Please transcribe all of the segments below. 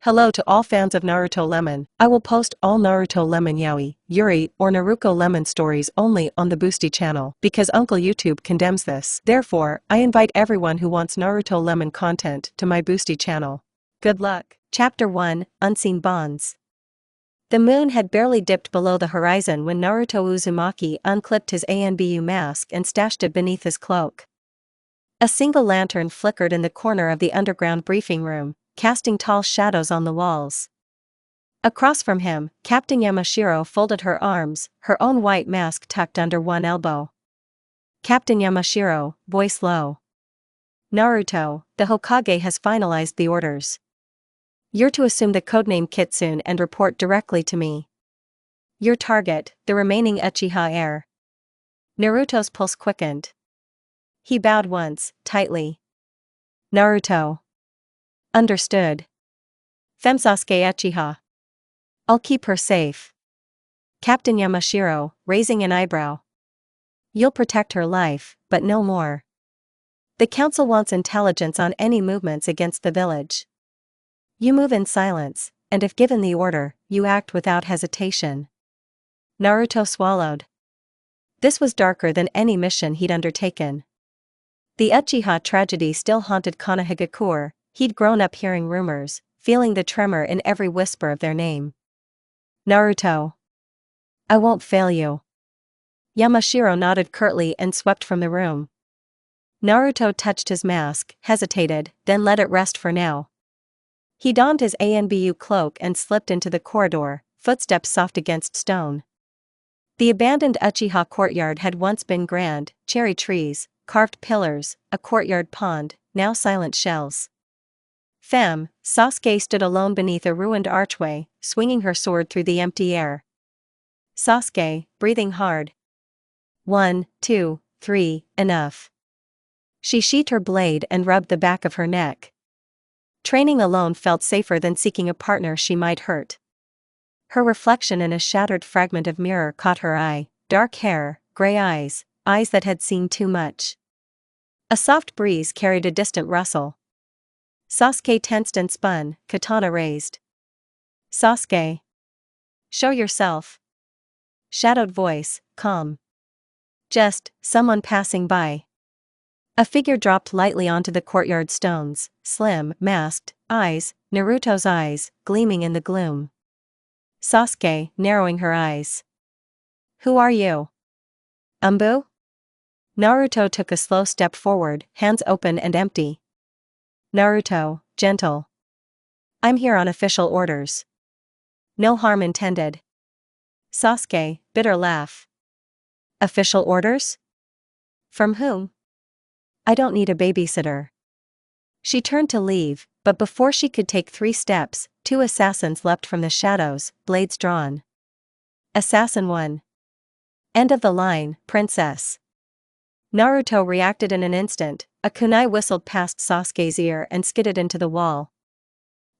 Hello to all fans of Naruto Lemon. I will post all Naruto Lemon Yaoi, Yuri, or Naruto Lemon stories only on the Boosty channel because Uncle YouTube condemns this. Therefore, I invite everyone who wants Naruto Lemon content to my Boosty channel. Good luck. Chapter 1, Unseen Bonds. The moon had barely dipped below the horizon when Naruto Uzumaki unclipped his ANBU mask and stashed it beneath his cloak. A single lantern flickered in the corner of the underground briefing room, casting tall shadows on the walls. Across from him, Captain Yamashiro folded her arms, her own white mask tucked under one elbow. Captain Yamashiro, voice low. Naruto, the Hokage has finalized the orders. You're to assume the codename Kitsune and report directly to me. Your target, the remaining Uchiha heir. Naruto's pulse quickened. He bowed once, tightly. Naruto. Understood. Sasuke Uchiha. I'll keep her safe. Captain Yamashiro, raising an eyebrow. You'll protect her life, but no more. The council wants intelligence on any movements against the village. You move in silence, and if given the order, you act without hesitation. Naruto swallowed. This was darker than any mission he'd undertaken. The Uchiha tragedy still haunted Konohagakure. He'd grown up hearing rumors, feeling the tremor in every whisper of their name. Naruto. I won't fail you. Yamashiro nodded curtly and swept from the room. Naruto touched his mask, hesitated, then let it rest for now. He donned his ANBU cloak and slipped into the corridor, footsteps soft against stone. The abandoned Uchiha courtyard had once been grand, cherry trees, carved pillars, a courtyard pond, now silent shells. Sasuke stood alone beneath a ruined archway, swinging her sword through the empty air. Sasuke, breathing hard. 1, 2, 3, enough. She sheathed her blade and rubbed the back of her neck. Training alone felt safer than seeking a partner she might hurt. Her reflection in a shattered fragment of mirror caught her eye, dark hair, gray eyes, eyes that had seen too much. A soft breeze carried a distant rustle. Sasuke tensed and spun, katana raised. Sasuke. Show yourself. Shadowed voice, calm. Just, someone passing by. A figure dropped lightly onto the courtyard stones, slim, masked, eyes, Naruto's eyes, gleaming in the gloom. Sasuke, narrowing her eyes. Who are you? ANBU? Naruto took a slow step forward, hands open and empty. Naruto, gentle. I'm here on official orders. No harm intended. Sasuke, bitter laugh. Official orders? From whom? I don't need a babysitter. She turned to leave, but before she could take 3 steps, 2 assassins leapt from the shadows, blades drawn. Assassin 1. End of the line, princess. Naruto reacted in an instant. A kunai whistled past Sasuke's ear and skidded into the wall.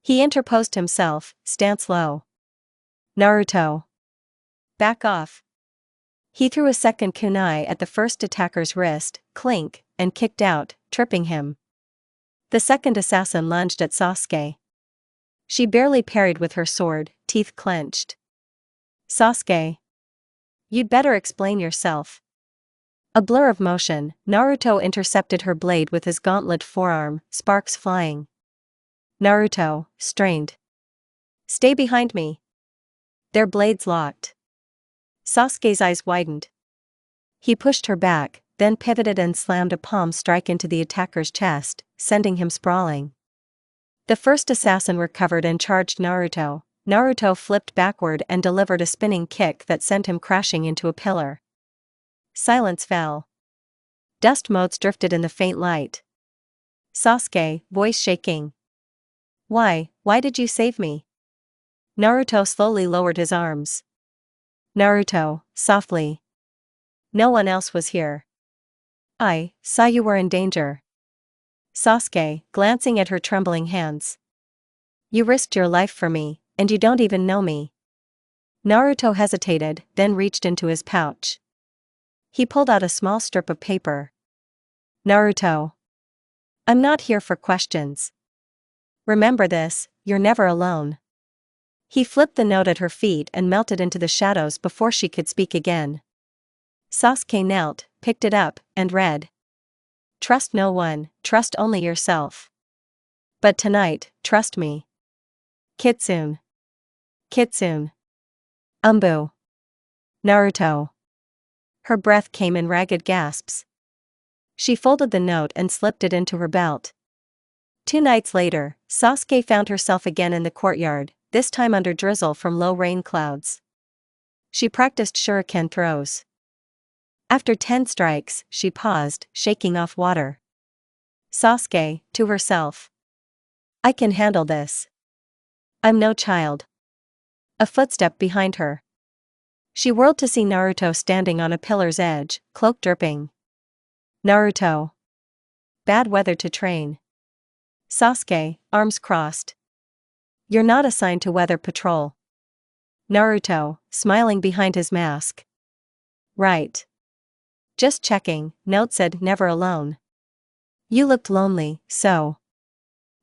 He interposed himself, stance low. Naruto. Back off. He threw a second kunai at the first attacker's wrist, clink, and kicked out, tripping him. The second assassin lunged at Sasuke. She barely parried with her sword, teeth clenched. Sasuke. You'd better explain yourself. A blur of motion, Naruto intercepted her blade with his gauntlet forearm, sparks flying. Naruto, strained. Stay behind me. Their blades locked. Sasuke's eyes widened. He pushed her back, then pivoted and slammed a palm strike into the attacker's chest, sending him sprawling. The first assassin recovered and charged Naruto. Naruto flipped backward and delivered a spinning kick that sent him crashing into a pillar. Silence fell. Dust motes drifted in the faint light. Sasuke, voice shaking. Why did you save me? Naruto slowly lowered his arms. Naruto, softly. No one else was here. I saw you were in danger. Sasuke, glancing at her trembling hands. You risked your life for me, and you don't even know me. Naruto hesitated, then reached into his pouch. He pulled out a small strip of paper. Naruto. I'm not here for questions. Remember this, you're never alone. He flipped the note at her feet and melted into the shadows before she could speak again. Sasuke knelt, picked it up, and read. Trust no one, trust only yourself. But tonight, trust me. Kitsune. Kitsune. ANBU. Naruto. Her breath came in ragged gasps. She folded the note and slipped it into her belt. 2 nights later, Sasuke found herself again in the courtyard, this time under drizzle from low rain clouds. She practiced shuriken throws. After 10 strikes, she paused, shaking off water. Sasuke, to herself. I can handle this. I'm no child. A footstep behind her. She whirled to see Naruto standing on a pillar's edge, cloak dripping. Naruto. Bad weather to train. Sasuke, arms crossed. You're not assigned to weather patrol. Naruto, smiling behind his mask. Right. Just checking, note said never alone. You looked lonely, so.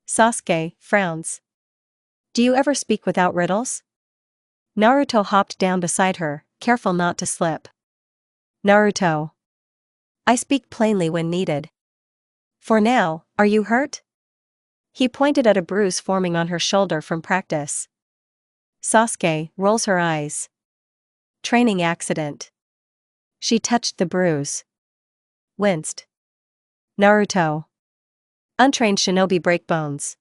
Sasuke, frowns. Do you ever speak without riddles? Naruto hopped down beside her, careful not to slip. Naruto. I speak plainly when needed. For now, are you hurt? He pointed at a bruise forming on her shoulder from practice. Sasuke rolls her eyes. Training accident. She touched the bruise. Winced. Naruto. Untrained shinobi break bones.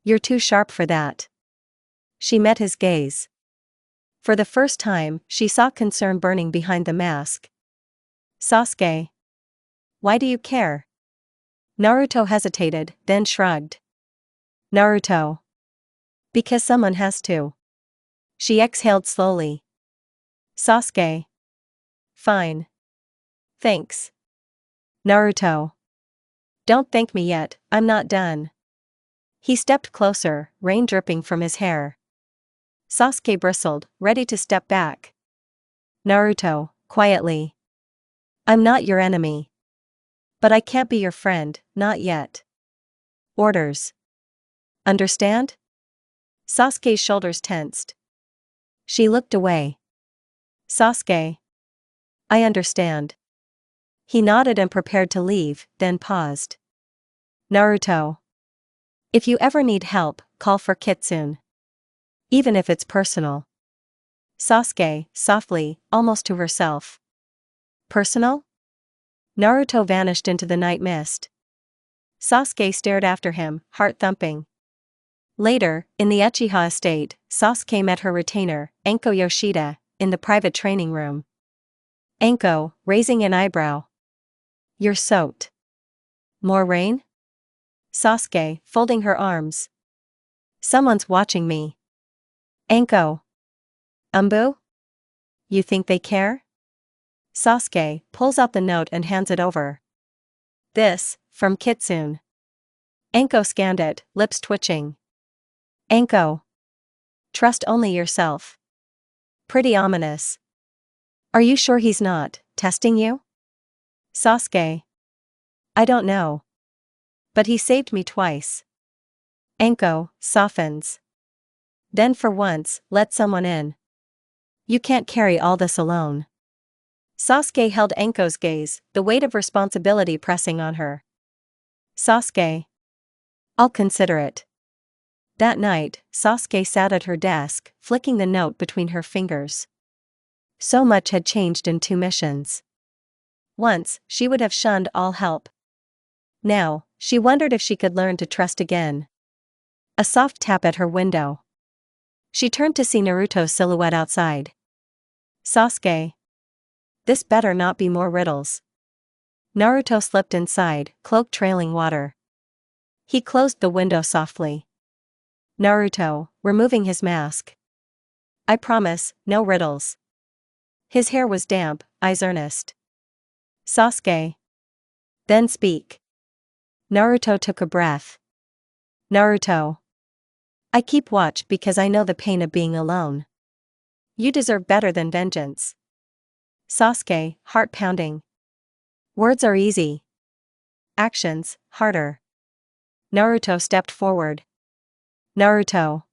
You're too sharp for that. She met his gaze. For the first time, she saw concern burning behind the mask. Sasuke. Why do you care? Naruto hesitated, then shrugged. Naruto. Because someone has to. She exhaled slowly. Sasuke. Fine. Thanks. Naruto. Don't thank me yet, I'm not done. He stepped closer, rain dripping from his hair. Sasuke bristled, ready to step back. Naruto, quietly. I'm not your enemy. But I can't be your friend, not yet. Orders. Understand? Sasuke's shoulders tensed. She looked away. Sasuke. I understand. He nodded and prepared to leave, then paused. Naruto. If you ever need help, call for Kitsune. Even if it's personal. Sasuke, softly, almost to herself. Personal? Naruto vanished into the night mist. Sasuke stared after him, heart thumping. Later, in the Uchiha estate, Sasuke met her retainer, Anko Yoshida, in the private training room. Anko, raising an eyebrow. You're soaked. More rain? Sasuke, folding her arms. Someone's watching me. Anko. ANBU? You think they care? Sasuke pulls out the note and hands it over. This, from Kitsune. Anko scanned it, lips twitching. Anko. Trust only yourself. Pretty ominous. Are you sure he's not testing you? Sasuke. I don't know. But he saved me twice. Anko softens. Then for once, let someone in. You can't carry all this alone. Sasuke held Anko's gaze, the weight of responsibility pressing on her. Sasuke. I'll consider it. That night, Sasuke sat at her desk, flicking the note between her fingers. So much had changed in 2 missions. Once, she would have shunned all help. Now, she wondered if she could learn to trust again. A soft tap at her window. She turned to see Naruto's silhouette outside. Sasuke. This better not be more riddles. Naruto slipped inside, cloak trailing water. He closed the window softly. Naruto, removing his mask. I promise, no riddles. His hair was damp, eyes earnest. Sasuke. Then speak. Naruto took a breath. Naruto. I keep watch because I know the pain of being alone. You deserve better than vengeance. Sasuke, heart pounding. Words are easy. Actions, harder. Naruto stepped forward. Naruto.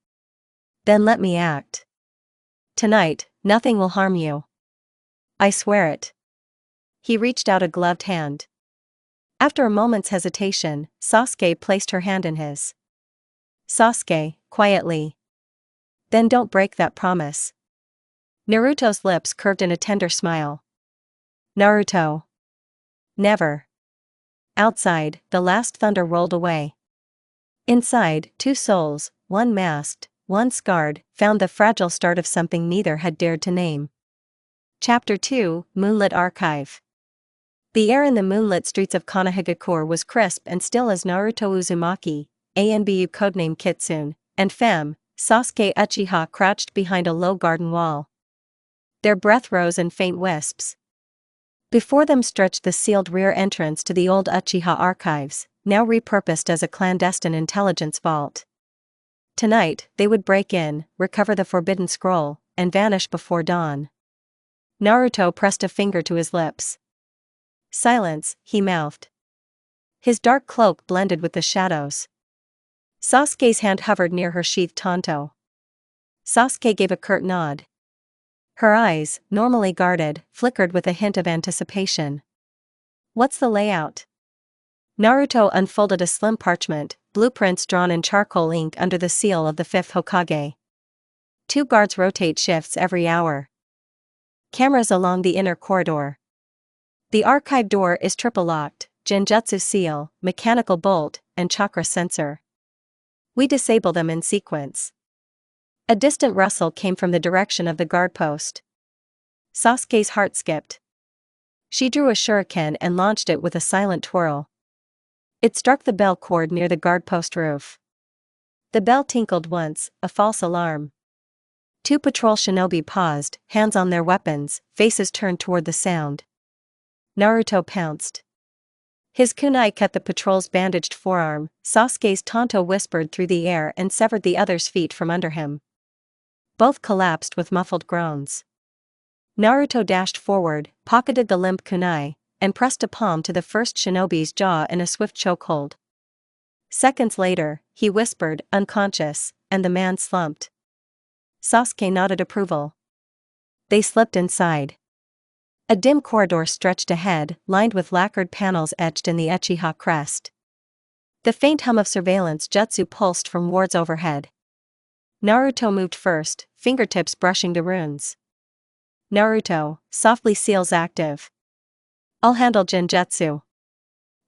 Then let me act. Tonight, nothing will harm you. I swear it. He reached out a gloved hand. After a moment's hesitation, Sasuke placed her hand in his. Sasuke, quietly. Then don't break that promise. Naruto's lips curved in a tender smile. Naruto. Never. Outside, the last thunder rolled away. Inside, two souls, one masked, one scarred, found the fragile start of something neither had dared to name. Chapter 2, Moonlit Archive. The air in the moonlit streets of Konohagakure was crisp and still as Naruto Uzumaki, ANBU codename Kitsune, and Femme, Sasuke Uchiha crouched behind a low garden wall. Their breath rose in faint wisps. Before them stretched the sealed rear entrance to the old Uchiha archives, now repurposed as a clandestine intelligence vault. Tonight, they would break in, recover the forbidden scroll, and vanish before dawn. Naruto pressed a finger to his lips. Silence, he mouthed. His dark cloak blended with the shadows. Sasuke's hand hovered near her sheathed tanto. Sasuke gave a curt nod. Her eyes, normally guarded, flickered with a hint of anticipation. What's the layout? Naruto unfolded a slim parchment, blueprints drawn in charcoal ink under the seal of the 5th Hokage. 2 guards rotate shifts every hour. Cameras along the inner corridor. The archive door is triple locked, genjutsu seal, mechanical bolt, and chakra sensor. We disable them in sequence. A distant rustle came from the direction of the guard post. Sasuke's heart skipped. She drew a shuriken and launched it with a silent twirl. It struck the bell cord near the guard post roof. The bell tinkled once, a false alarm. 2 patrol shinobi paused, hands on their weapons, faces turned toward the sound. Naruto pounced. His kunai cut the patrol's bandaged forearm. Sasuke's tanto whispered through the air and severed the other's feet from under him. Both collapsed with muffled groans. Naruto dashed forward, pocketed the limp kunai, and pressed a palm to the first shinobi's jaw in a swift chokehold. Seconds later, he whispered, unconscious, and the man slumped. Sasuke nodded approval. They slipped inside. A dim corridor stretched ahead, lined with lacquered panels etched in the Uchiha crest. The faint hum of surveillance jutsu pulsed from wards overhead. Naruto moved first, fingertips brushing the runes. Naruto, softly seals active. I'll handle genjutsu.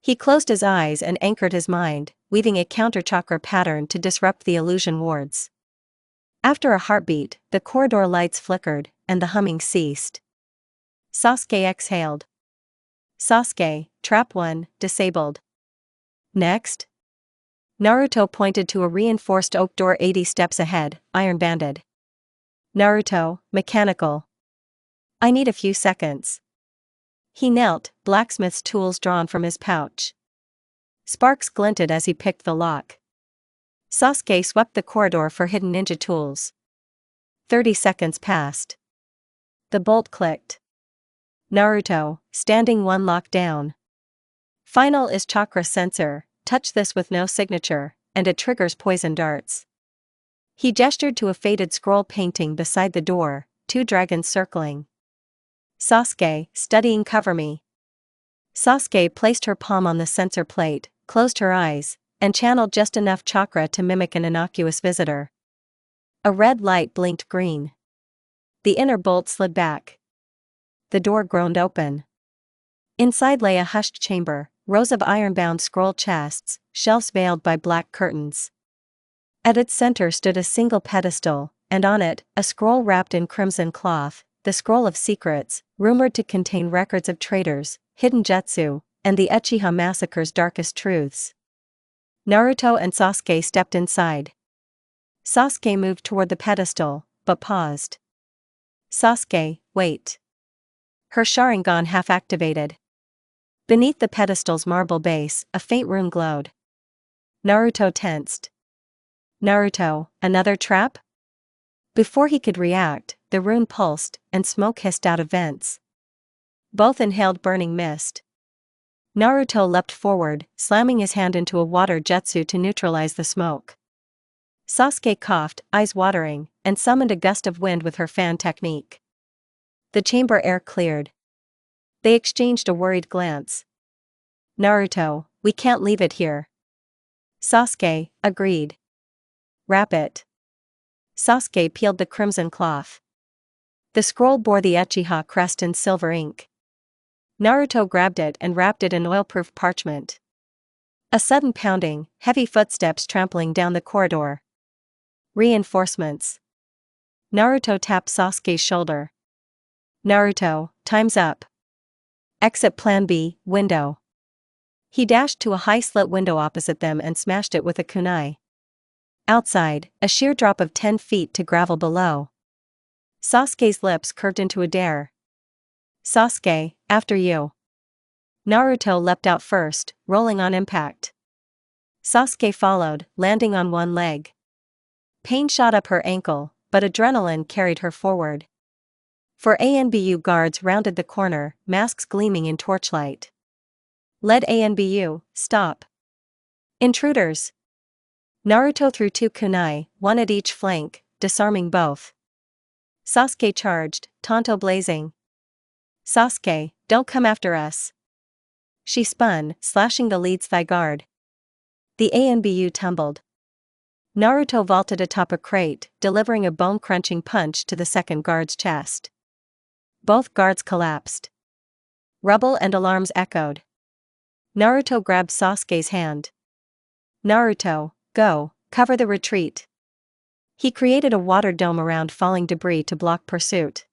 He closed his eyes and anchored his mind, weaving a counter-chakra pattern to disrupt the illusion wards. After a heartbeat, the corridor lights flickered, and the humming ceased. Sasuke exhaled. Sasuke, Trap 1, disabled. Next? Naruto pointed to a reinforced oak door 80 steps ahead, iron-banded. Naruto, mechanical. I need a few seconds. He knelt, blacksmith's tools drawn from his pouch. Sparks glinted as he picked the lock. Sasuke swept the corridor for hidden ninja tools. 30 seconds passed. The bolt clicked. Naruto, standing 1 lock down. Final is chakra sensor, touch this with no signature, and it triggers poison darts. He gestured to a faded scroll painting beside the door, 2 dragons circling. Sasuke, studying cover me. Sasuke placed her palm on the sensor plate, closed her eyes, and channeled just enough chakra to mimic an innocuous visitor. A red light blinked green. The inner bolt slid back. The door groaned open. Inside lay a hushed chamber, rows of iron-bound scroll chests, shelves veiled by black curtains. At its center stood a single pedestal, and on it, a scroll wrapped in crimson cloth, the Scroll of Secrets, rumored to contain records of traitors, hidden jutsu, and the Uchiha massacre's darkest truths. Naruto and Sasuke stepped inside. Sasuke moved toward the pedestal, but paused. Sasuke, wait. Her Sharingan half-activated. Beneath the pedestal's marble base, a faint rune glowed. Naruto tensed. Naruto, another trap? Before he could react, the rune pulsed, and smoke hissed out of vents. Both inhaled burning mist. Naruto leapt forward, slamming his hand into a water jutsu to neutralize the smoke. Sasuke coughed, eyes watering, and summoned a gust of wind with her fan technique. The chamber air cleared. They exchanged a worried glance. Naruto, we can't leave it here. Sasuke agreed. Wrap it. Sasuke peeled the crimson cloth. The scroll bore the Uchiha crest in silver ink. Naruto grabbed it and wrapped it in oil-proof parchment. A sudden pounding, heavy footsteps trampling down the corridor. Reinforcements. Naruto tapped Sasuke's shoulder. Naruto, time's up. Exit Plan B, window. He dashed to a high-slit window opposite them and smashed it with a kunai. Outside, a sheer drop of 10 feet to gravel below. Sasuke's lips curved into a dare. Sasuke, after you. Naruto leapt out first, rolling on impact. Sasuke followed, landing on one leg. Pain shot up her ankle, but adrenaline carried her forward. Four ANBU guards rounded the corner, masks gleaming in torchlight. Lead ANBU, stop. Intruders. Naruto threw 2 kunai, one at each flank, disarming both. Sasuke charged, Tonto blazing. Sasuke, don't come after us. She spun, slashing the lead's thigh guard. The ANBU tumbled. Naruto vaulted atop a crate, delivering a bone-crunching punch to the second guard's chest. Both guards collapsed. Rubble and alarms echoed. Naruto grabbed Sasuke's hand. Naruto, go, cover the retreat. He created a water dome around falling debris to block pursuit.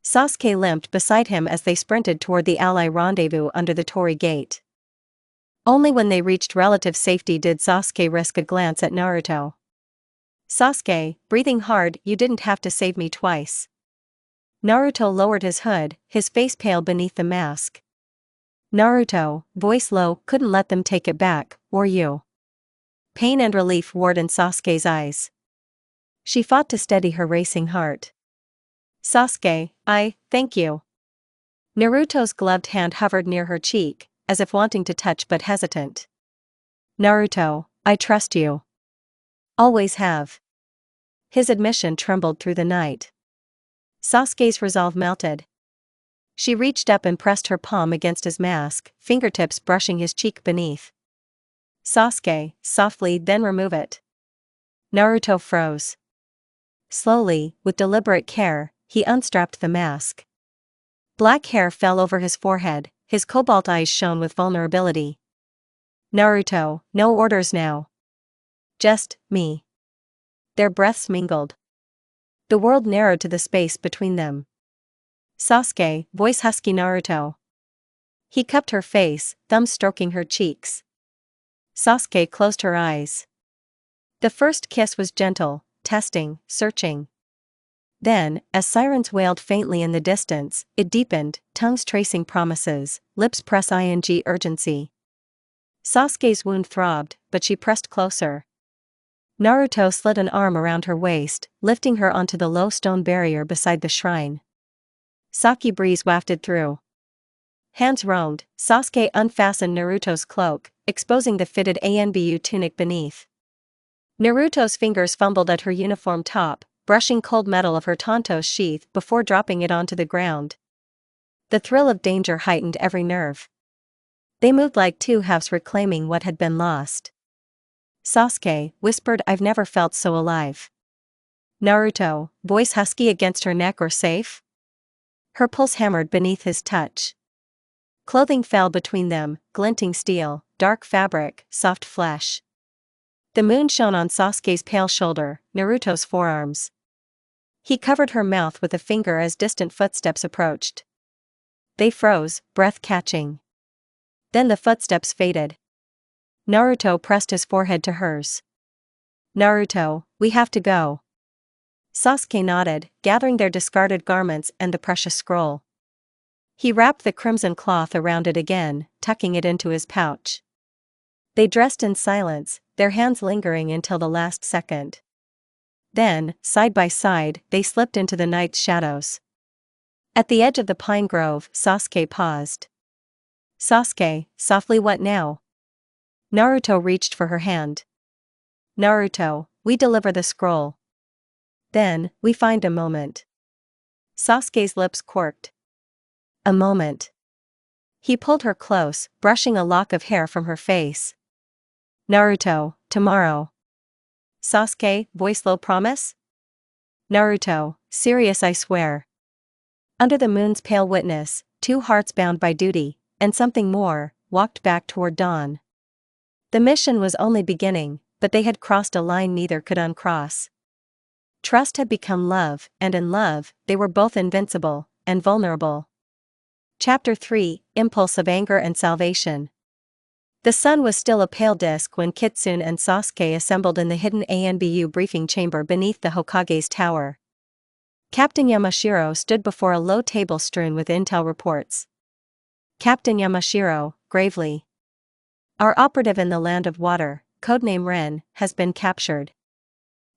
Sasuke limped beside him as they sprinted toward the ally rendezvous under the Torii Gate. Only when they reached relative safety did Sasuke risk a glance at Naruto. Sasuke, breathing hard, you didn't have to save me twice. Naruto lowered his hood, his face pale beneath the mask. Naruto, voice low, couldn't let them take it back, or you. Pain and relief warred in Sasuke's eyes. She fought to steady her racing heart. Sasuke, thank you. Naruto's gloved hand hovered near her cheek, as if wanting to touch but hesitant. Naruto, I trust you. Always have. His admission trembled through the night. Sasuke's resolve melted. She reached up and pressed her palm against his mask, fingertips brushing his cheek beneath. Sasuke, softly, then remove it. Naruto froze. Slowly, with deliberate care, he unstrapped the mask. Black hair fell over his forehead, his cobalt eyes shone with vulnerability. Naruto, no orders now. Just, me. Their breaths mingled. The world narrowed to the space between them. Sasuke, voice husky Naruto. He cupped her face, thumb stroking her cheeks. Sasuke closed her eyes. The first kiss was gentle, testing, searching. Then, as sirens wailed faintly in the distance, it deepened, tongues tracing promises, lips press ing urgency. Sasuke's wound throbbed, but she pressed closer. Naruto slid an arm around her waist, lifting her onto the low stone barrier beside the shrine. Sake breeze wafted through. Hands roamed, Sasuke unfastened Naruto's cloak, exposing the fitted ANBU tunic beneath. Naruto's fingers fumbled at her uniform top, brushing cold metal of her Tonto's sheath before dropping it onto the ground. The thrill of danger heightened every nerve. They moved like two halves reclaiming what had been lost. Sasuke whispered, I've never felt so alive. Naruto, voice husky against her neck, or safe? Her pulse hammered beneath his touch. Clothing fell between them, glinting steel, dark fabric, soft flesh. The moon shone on Sasuke's pale shoulder, Naruto's forearms. He covered her mouth with a finger as distant footsteps approached. They froze, breath catching. Then the footsteps faded. Naruto pressed his forehead to hers. Naruto, we have to go. Sasuke nodded, gathering their discarded garments and the precious scroll. He wrapped the crimson cloth around it again, tucking it into his pouch. They dressed in silence, their hands lingering until the last second. Then, side by side, they slipped into the night's shadows. At the edge of the pine grove, Sasuke paused. Sasuke, softly, what now? Naruto reached for her hand. Naruto, we deliver the scroll. Then, we find a moment. Sasuke's lips quirked. A moment. He pulled her close, brushing a lock of hair from her face. Naruto, tomorrow. Sasuke, voice low, promise? Naruto, serious, I swear. Under the moon's pale witness, two hearts bound by duty, and something more, walked back toward dawn. The mission was only beginning, but they had crossed a line neither could uncross. Trust had become love, and in love, they were both invincible and vulnerable. Chapter 3, Impulse of Anger and Salvation. The sun was still a pale disk when Kitsune and Sasuke assembled in the hidden ANBU briefing chamber beneath the Hokage's tower. Captain Yamashiro stood before a low table strewn with intel reports. Captain Yamashiro, gravely. Our operative in the Land of Water, codename Ren, has been captured.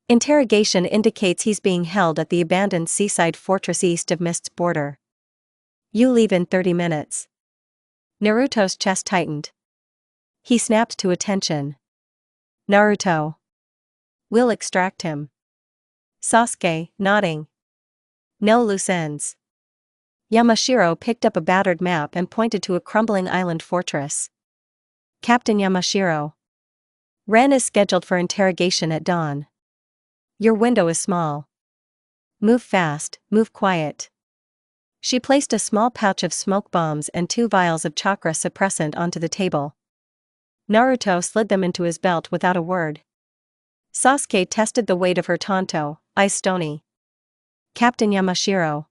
Interrogation indicates he's being held at the abandoned seaside fortress east of Mist's border. You leave in 30 minutes. Naruto's chest tightened. He snapped to attention. Naruto. We'll extract him. Sasuke, nodding. No loose ends. Yamashiro picked up a battered map and pointed to a crumbling island fortress. Captain Yamashiro. Ren is scheduled for interrogation at dawn. Your window is small. Move fast, move quiet. She placed a small pouch of smoke bombs and 2 vials of chakra suppressant onto the table. Naruto slid them into his belt without a word. Sasuke tested the weight of her tanto, eyes stony. Captain Yamashiro.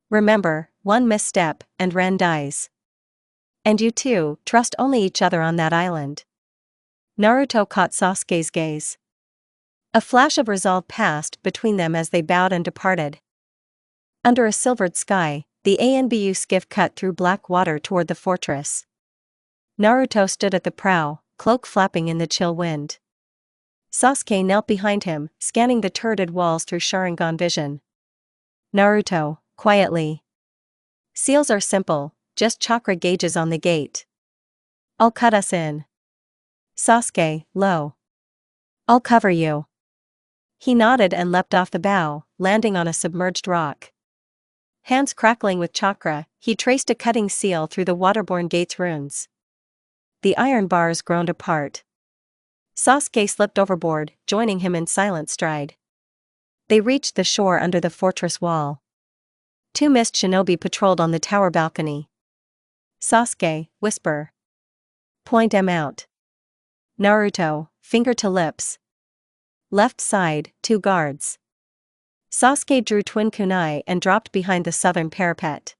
Remember, one misstep, and Ren dies. And you two, trust only each other on that island. Naruto caught Sasuke's gaze. A flash of resolve passed between them as they bowed and departed. Under a silvered sky, the ANBU skiff cut through black water toward the fortress. Naruto stood at the prow, cloak flapping in the chill wind. Sasuke knelt behind him, scanning the turreted walls through Sharingan vision. Naruto, quietly. Seals are simple, just chakra gauges on the gate. I'll cut us in. Sasuke, low. I'll cover you. He nodded and leapt off the bow, landing on a submerged rock. Hands crackling with chakra, he traced a cutting seal through the waterborne gate's runes. The iron bars groaned apart. Sasuke slipped overboard, joining him in silent stride. They reached the shore under the fortress wall. 2 mist shinobi patrolled on the tower balcony. Sasuke, whisper. Point them out. Naruto, finger to lips. Left side, 2 guards. Sasuke drew twin kunai and dropped behind the southern parapet.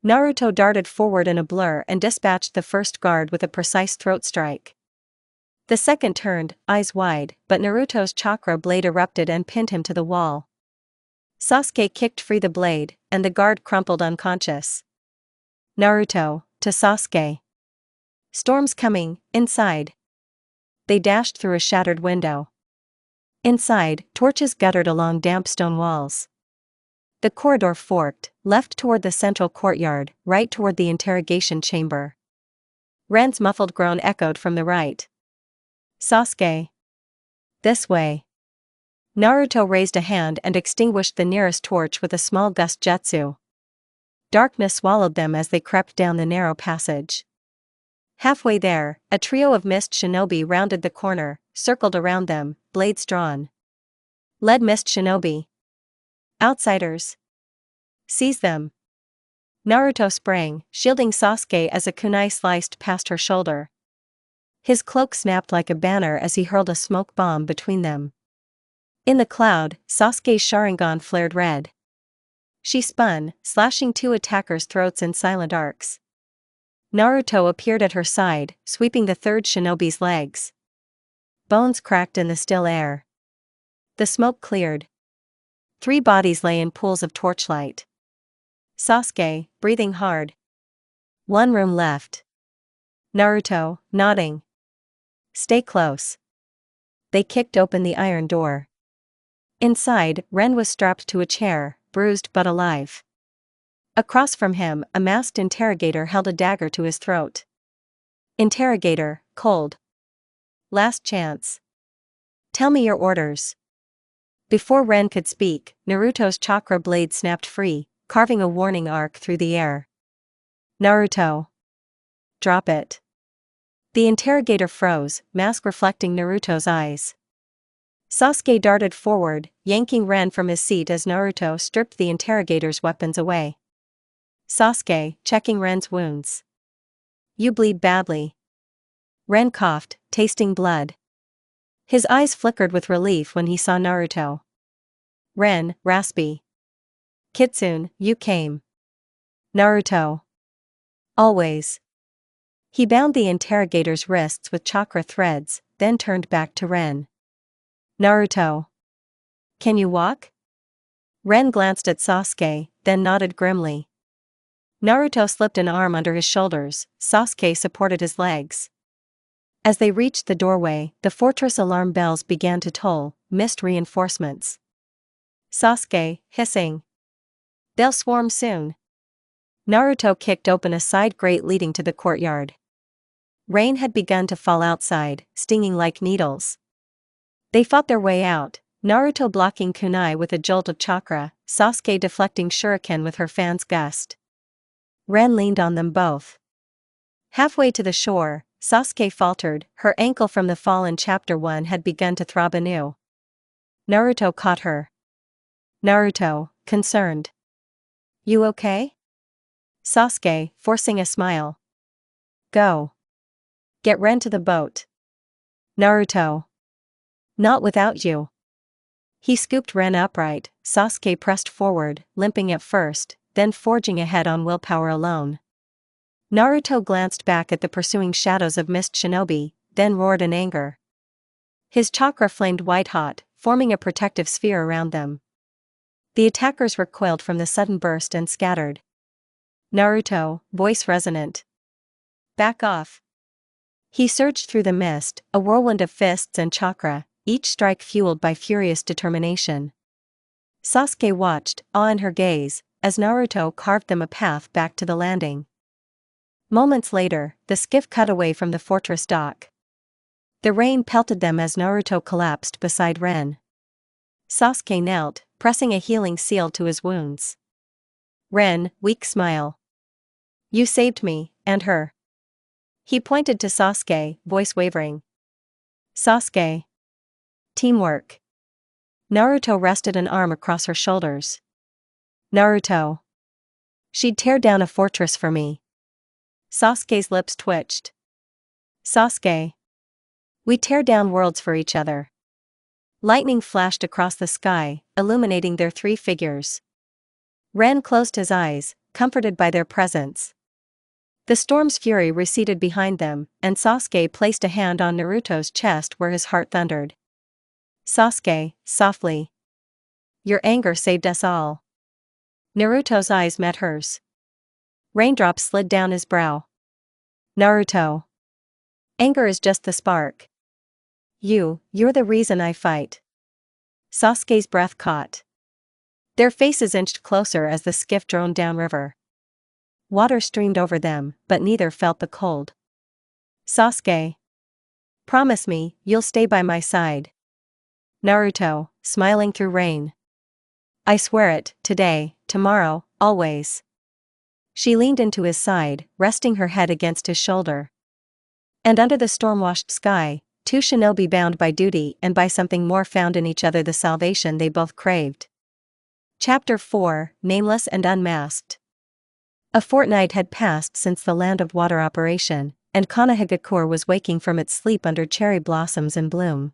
Naruto darted forward in a blur and dispatched the first guard with a precise throat strike. The second turned, eyes wide, but Naruto's chakra blade erupted and pinned him to the wall. Sasuke kicked free the blade, and the guard crumpled unconscious. Naruto, to Sasuke. Storm's coming, inside. They dashed through a shattered window. Inside, torches guttered along damp stone walls. The corridor forked, left toward the central courtyard, right toward the interrogation chamber. Ren's muffled groan echoed from the right. Sasuke. This way. Naruto raised a hand and extinguished the nearest torch with a small gust jutsu. Darkness swallowed them as they crept down the narrow passage. Halfway there, a trio of mist shinobi rounded the corner, circled around them, blades drawn. Lead mist shinobi. Outsiders. Seize them. Naruto sprang, shielding Sasuke as a kunai sliced past her shoulder. His cloak snapped like a banner as he hurled a smoke bomb between them. In the cloud, Sasuke's Sharingan flared red. She spun, slashing 2 attackers' throats in silent arcs. Naruto appeared at her side, sweeping the third shinobi's legs. Bones cracked in the still air. The smoke cleared. 3 bodies lay in pools of torchlight. Sasuke, breathing hard. 1 room left. Naruto, nodding. Stay close. They kicked open the iron door. Inside, Ren was strapped to a chair, bruised but alive. Across from him, a masked interrogator held a dagger to his throat. Interrogator, cold. Last chance. Tell me your orders. Before Ren could speak, Naruto's chakra blade snapped free, carving a warning arc through the air. Naruto. Drop it. The interrogator froze, mask reflecting Naruto's eyes. Sasuke darted forward, yanking Ren from his seat as Naruto stripped the interrogator's weapons away. Sasuke, checking Ren's wounds. You bleed badly. Ren coughed, tasting blood. His eyes flickered with relief when he saw Naruto. Ren, raspy. Kitsune, you came. Naruto. Always. He bound the interrogator's wrists with chakra threads, then turned back to Ren. Naruto. Can you walk? Ren glanced at Sasuke, then nodded grimly. Naruto slipped an arm under his shoulders, Sasuke supported his legs. As they reached the doorway, the fortress alarm bells began to toll, missed reinforcements. Sasuke, hissing. They'll swarm soon. Naruto kicked open a side grate leading to the courtyard. Rain had begun to fall outside, stinging like needles. They fought their way out, Naruto blocking kunai with a jolt of chakra, Sasuke deflecting shuriken with her fan's gust. Ren leaned on them both. Halfway to the shore, Sasuke faltered, her ankle from the fall in Chapter 1 had begun to throb anew. Naruto caught her. Naruto, concerned. You okay? Sasuke, forcing a smile. Go. Get Ren to the boat. Naruto. Not without you. He scooped Ren upright, Sasuke pressed forward, limping at first, then forging ahead on willpower alone. Naruto glanced back at the pursuing shadows of Mist Shinobi, then roared in anger. His chakra flamed white-hot, forming a protective sphere around them. The attackers recoiled from the sudden burst and scattered. Naruto, voice resonant. Back off. He surged through the mist, a whirlwind of fists and chakra, each strike fueled by furious determination. Sasuke watched, awe in her gaze, as Naruto carved them a path back to the landing. Moments later, the skiff cut away from the fortress dock. The rain pelted them as Naruto collapsed beside Ren. Sasuke knelt, pressing a healing seal to his wounds. Ren, weak smile. You saved me, and her. He pointed to Sasuke, voice wavering. Sasuke. Teamwork. Naruto rested an arm across her shoulders. Naruto. She'd tear down a fortress for me. Sasuke's lips twitched. Sasuke. We tear down worlds for each other. Lightning flashed across the sky, illuminating their three figures. Ren closed his eyes, comforted by their presence. The storm's fury receded behind them, and Sasuke placed a hand on Naruto's chest where his heart thundered. Sasuke, softly. Your anger saved us all. Naruto's eyes met hers. Raindrops slid down his brow. Naruto. Anger is just the spark. You're the reason I fight. Sasuke's breath caught. Their faces inched closer as the skiff droned downriver. Water streamed over them, but neither felt the cold. Sasuke. Promise me, you'll stay by my side. Naruto, smiling through rain. I swear it, today, tomorrow, always. She leaned into his side, resting her head against his shoulder. And under the storm-washed sky, two shinobi bound by duty and by something more found in each other the salvation they both craved. Chapter 4, Nameless and Unmasked. A fortnight had passed since the Land of Water operation, and Konohagakure was waking from its sleep under cherry blossoms in bloom.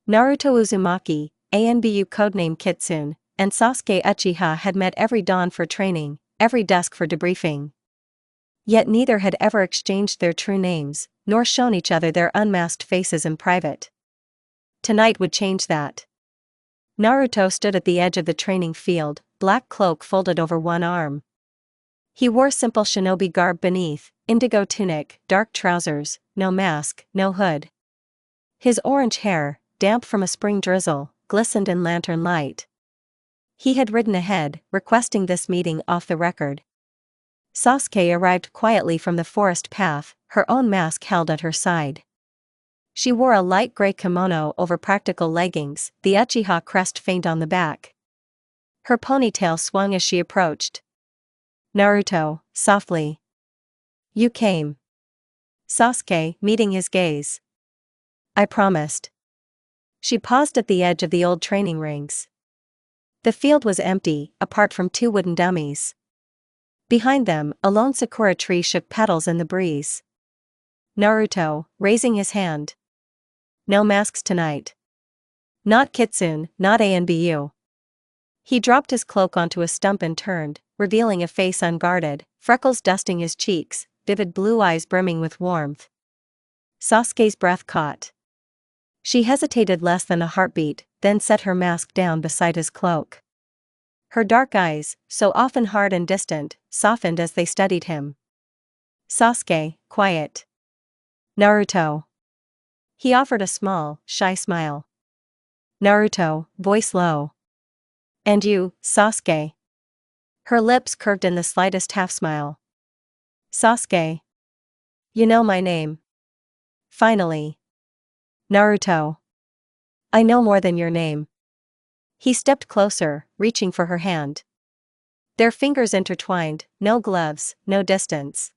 Naruto Uzumaki, ANBU codename Kitsune, and Sasuke Uchiha had met every dawn for training, every dusk for debriefing. Yet neither had ever exchanged their true names, nor shown each other their unmasked faces in private. Tonight would change that. Naruto stood at the edge of the training field, black cloak folded over one arm. He wore simple shinobi garb beneath, indigo tunic, dark trousers, no mask, no hood. His orange hair, damp from a spring drizzle, glistened in lantern light. He had ridden ahead, requesting this meeting off the record. Sasuke arrived quietly from the forest path, her own mask held at her side. She wore a light gray kimono over practical leggings, the Uchiha crest faint on the back. Her ponytail swung as she approached. Naruto, softly. You came. Sasuke, meeting his gaze. I promised. She paused at the edge of the old training rings. The field was empty, apart from two wooden dummies. Behind them, a lone sakura tree shook petals in the breeze. Naruto, raising his hand. No masks tonight. Not Kitsune, not ANBU. He dropped his cloak onto a stump and turned, revealing a face unguarded, freckles dusting his cheeks, vivid blue eyes brimming with warmth. Sasuke's breath caught. She hesitated less than a heartbeat, then set her mask down beside his cloak. Her dark eyes, so often hard and distant, softened as they studied him. Sasuke, quiet. Naruto. He offered a small, shy smile. Naruto, voice low. And you, Sasuke. Her lips curved in the slightest half-smile. Sasuke. You know my name. Finally. Naruto. I know more than your name. He stepped closer, reaching for her hand. Their fingers intertwined, no gloves, no distance.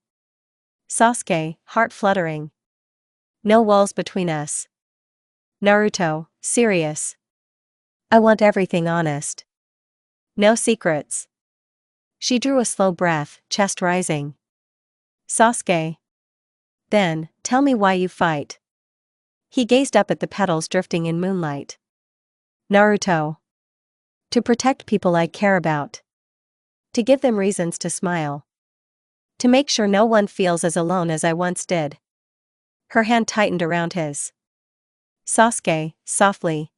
Sasuke, heart fluttering. No walls between us. Naruto, serious. I want everything honest. No secrets. She drew a slow breath, chest rising. Sasuke. Then, tell me why you fight. He gazed up at the petals drifting in moonlight. Naruto. To protect people I care about. To give them reasons to smile. To make sure no one feels as alone as I once did. Her hand tightened around his. Sasuke, softly.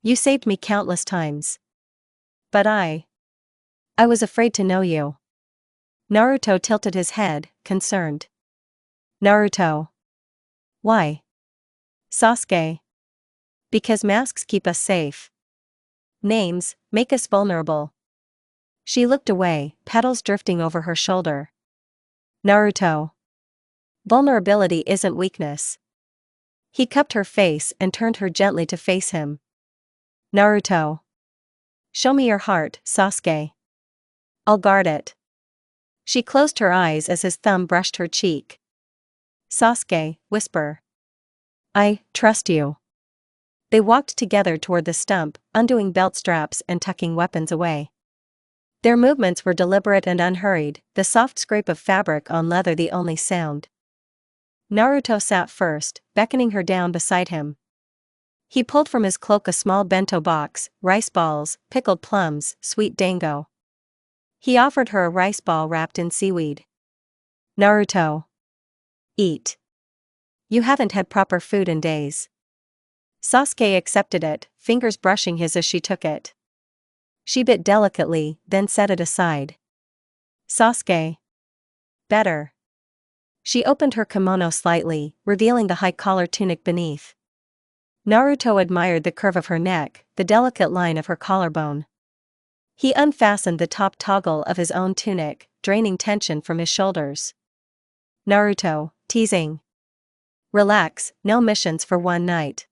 You saved me countless times. But I was afraid to know you. Naruto tilted his head, concerned. Naruto. Why? Sasuke. Because masks keep us safe. Names make us vulnerable. She looked away, petals drifting over her shoulder. Naruto. Vulnerability isn't weakness. He cupped her face and turned her gently to face him. Naruto. Show me your heart, Sasuke. I'll guard it. She closed her eyes as his thumb brushed her cheek. Sasuke, whisper. I trust you. They walked together toward the stump, undoing belt straps and tucking weapons away. Their movements were deliberate and unhurried, the soft scrape of fabric on leather the only sound. Naruto sat first, beckoning her down beside him. He pulled from his cloak a small bento box, rice balls, pickled plums, sweet dango. He offered her a rice ball wrapped in seaweed. Naruto. Eat. You haven't had proper food in days. Sasuke accepted it, fingers brushing his as she took it. She bit delicately, then set it aside. Sasuke. Better. She opened her kimono slightly, revealing the high collar tunic beneath. Naruto admired the curve of her neck, the delicate line of her collarbone. He unfastened the top toggle of his own tunic, draining tension from his shoulders. Naruto, teasing. Relax, no missions for one night.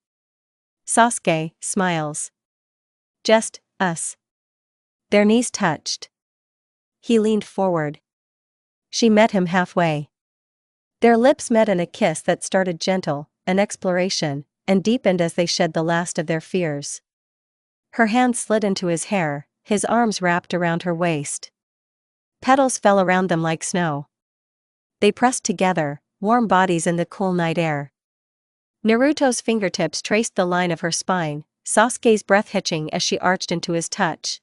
Sasuke, smiles. Just, us. Their knees touched. He leaned forward. She met him halfway. Their lips met in a kiss that started gentle, an exploration, and deepened as they shed the last of their fears. Her hand slid into his hair, his arms wrapped around her waist. Petals fell around them like snow. They pressed together, warm bodies in the cool night air. Naruto's fingertips traced the line of her spine, Sasuke's breath hitching as she arched into his touch.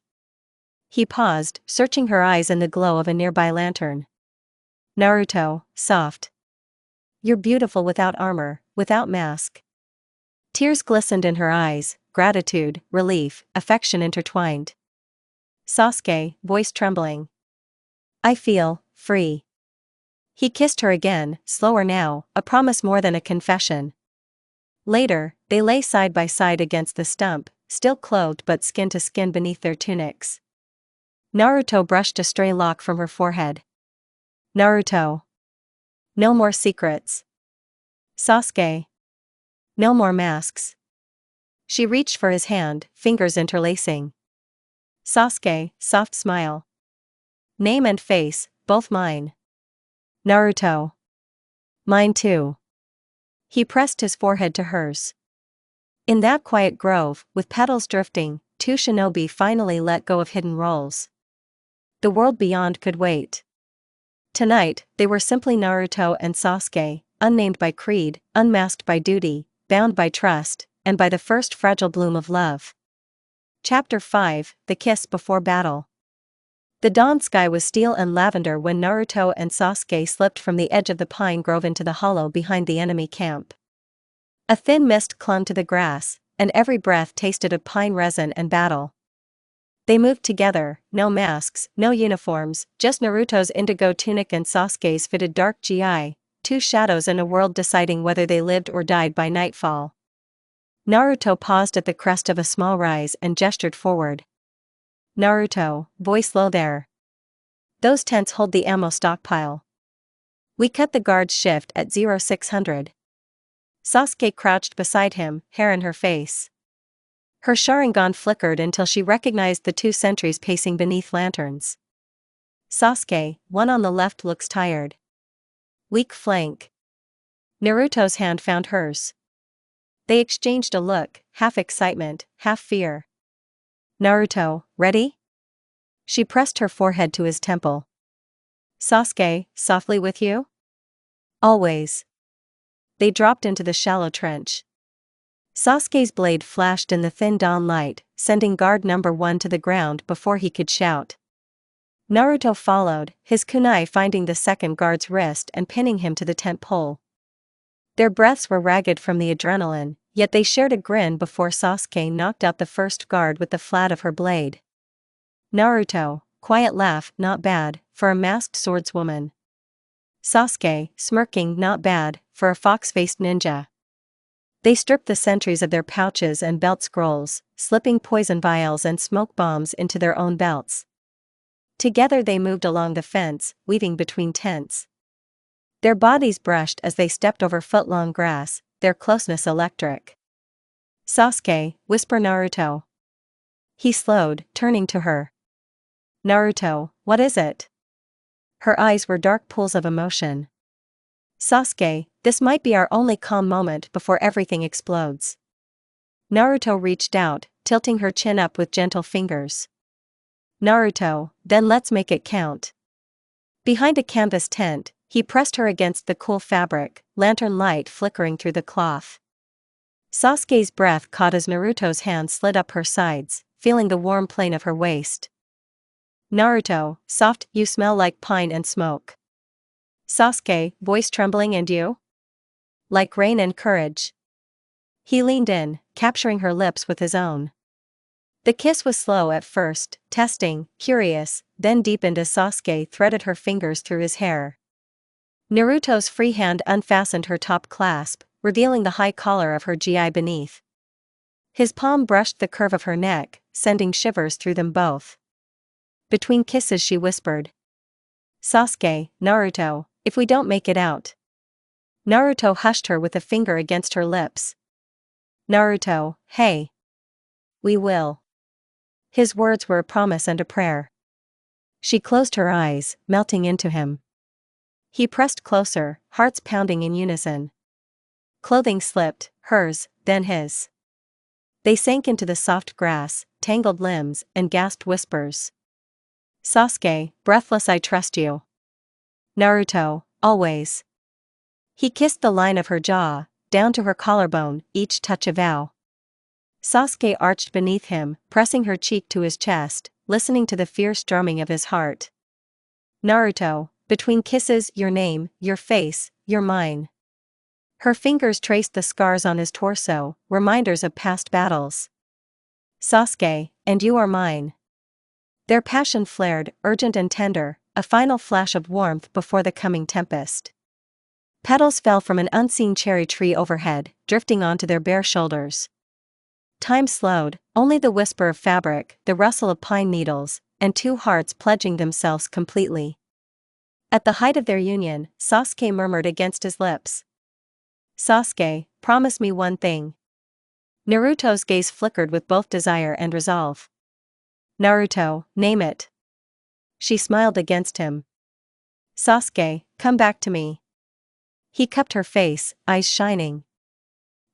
He paused, searching her eyes in the glow of a nearby lantern. Naruto, soft. You're beautiful without armor, without mask. Tears glistened in her eyes, gratitude, relief, affection intertwined. Sasuke, voice trembling. I feel free. He kissed her again, slower now, a promise more than a confession. Later, they lay side by side against the stump, still clothed but skin to skin beneath their tunics. Naruto brushed a stray lock from her forehead. Naruto. No more secrets. Sasuke. no more masks. She reached for his hand, fingers interlacing. Sasuke, soft smile. Name and face, both mine. Naruto. Mine too. He pressed his forehead to hers. In that quiet grove, with petals drifting, two shinobi finally let go of hidden roles. The world beyond could wait. Tonight, they were simply Naruto and Sasuke, unnamed by creed, unmasked by duty, bound by trust, and by the first fragile bloom of love. Chapter 5, The Kiss Before Battle. The dawn sky was steel and lavender when Naruto and Sasuke slipped from the edge of the pine grove into the hollow behind the enemy camp. A thin mist clung to the grass, and every breath tasted of pine resin and battle. They moved together, no masks, no uniforms, just Naruto's indigo tunic and Sasuke's fitted dark gi, two shadows in a world deciding whether they lived or died by nightfall. Naruto paused at the crest of a small rise and gestured forward. Naruto, voice low there. Those tents hold the ammo stockpile. We cut the guard's shift at 0600. Sasuke crouched beside him, hair in her face. Her Sharingan flickered until she recognized the two sentries pacing beneath lanterns. Sasuke, one on the left looks tired. Weak flank. Naruto's hand found hers. They exchanged a look, half excitement, half fear. Naruto, ready? She pressed her forehead to his temple. Sasuke, softly with you? Always. They dropped into the shallow trench. Sasuke's blade flashed in the thin dawn light, sending guard number 1 to the ground before he could shout. Naruto followed, his kunai finding the second guard's wrist and pinning him to the tent pole. Their breaths were ragged from the adrenaline, yet they shared a grin before Sasuke knocked out the first guard with the flat of her blade. Naruto, quiet laugh, not bad, for a masked swordswoman. Sasuke, smirking, not bad, for a fox-faced ninja. They stripped the sentries of their pouches and belt scrolls, slipping poison vials and smoke bombs into their own belts. Together they moved along the fence, weaving between tents. Their bodies brushed as they stepped over foot-long grass, their closeness electric. Sasuke, whisper Naruto. He slowed, turning to her. Naruto, what is it? Her eyes were dark pools of emotion. Sasuke, this might be our only calm moment before everything explodes. Naruto reached out, tilting her chin up with gentle fingers. Naruto, then let's make it count. Behind a canvas tent, he pressed her against the cool fabric, lantern light flickering through the cloth. Sasuke's breath caught as Naruto's hand slid up her sides, feeling the warm plane of her waist. Naruto, soft, you smell like pine and smoke. Sasuke, voice trembling, and you? Like rain and courage. He leaned in, capturing her lips with his own. The kiss was slow at first, testing, curious, then deepened as Sasuke threaded her fingers through his hair. Naruto's free hand unfastened her top clasp, revealing the high collar of her gi beneath. His palm brushed the curve of her neck, sending shivers through them both. Between kisses she whispered. Sasuke, Naruto, if we don't make it out. Naruto hushed her with a finger against her lips. Naruto, hey. We will. His words were a promise and a prayer. She closed her eyes, melting into him. He pressed closer, hearts pounding in unison. Clothing slipped, hers, then his. They sank into the soft grass, tangled limbs, and gasped whispers. Sasuke, breathless, I trust you. Naruto, always. He kissed the line of her jaw, down to her collarbone, each touch a vow. Sasuke arched beneath him, pressing her cheek to his chest, listening to the fierce drumming of his heart. Naruto, between kisses, your name, your face, you're mine. Her fingers traced the scars on his torso, reminders of past battles. Sasuke, and you are mine. Their passion flared, urgent and tender, a final flash of warmth before the coming tempest. Petals fell from an unseen cherry tree overhead, drifting onto their bare shoulders. Time slowed, only the whisper of fabric, the rustle of pine needles, and two hearts pledging themselves completely. At the height of their union, Sasuke murmured against his lips. Sasuke, promise me one thing. Naruto's gaze flickered with both desire and resolve. Naruto, name it. She smiled against him. Sasuke, come back to me. He cupped her face, eyes shining.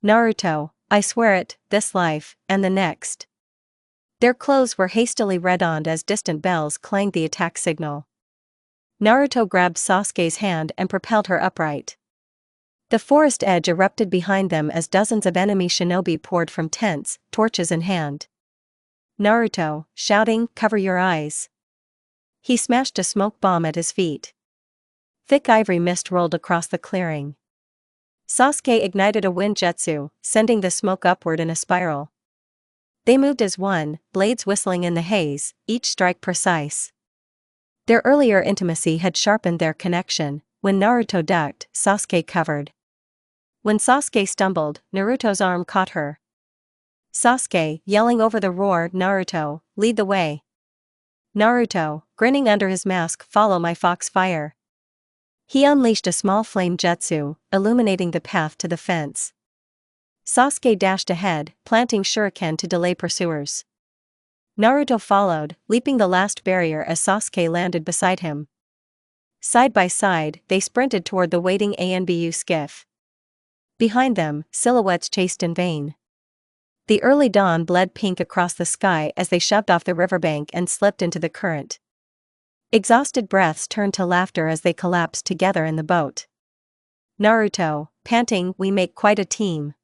Naruto, I swear it, this life, and the next. Their clothes were hastily red-oned as distant bells clanged the attack signal. Naruto grabbed Sasuke's hand and propelled her upright. The forest edge erupted behind them as dozens of enemy shinobi poured from tents, torches in hand. Naruto, shouting, cover your eyes. He smashed a smoke bomb at his feet. Thick ivory mist rolled across the clearing. Sasuke ignited a wind jutsu, sending the smoke upward in a spiral. They moved as one, blades whistling in the haze, each strike precise. Their earlier intimacy had sharpened their connection. When Naruto ducked, Sasuke covered. When Sasuke stumbled, Naruto's arm caught her. Sasuke, yelling over the roar, Naruto, lead the way. Naruto, grinning under his mask, follow my fox fire. He unleashed a small flame jutsu, illuminating the path to the fence. Sasuke dashed ahead, planting shuriken to delay pursuers. Naruto followed, leaping the last barrier as Sasuke landed beside him. Side by side, they sprinted toward the waiting ANBU skiff. Behind them, silhouettes chased in vain. The early dawn bled pink across the sky as they shoved off the riverbank and slipped into the current. Exhausted breaths turned to laughter as they collapsed together in the boat. Naruto, panting, we make quite a team.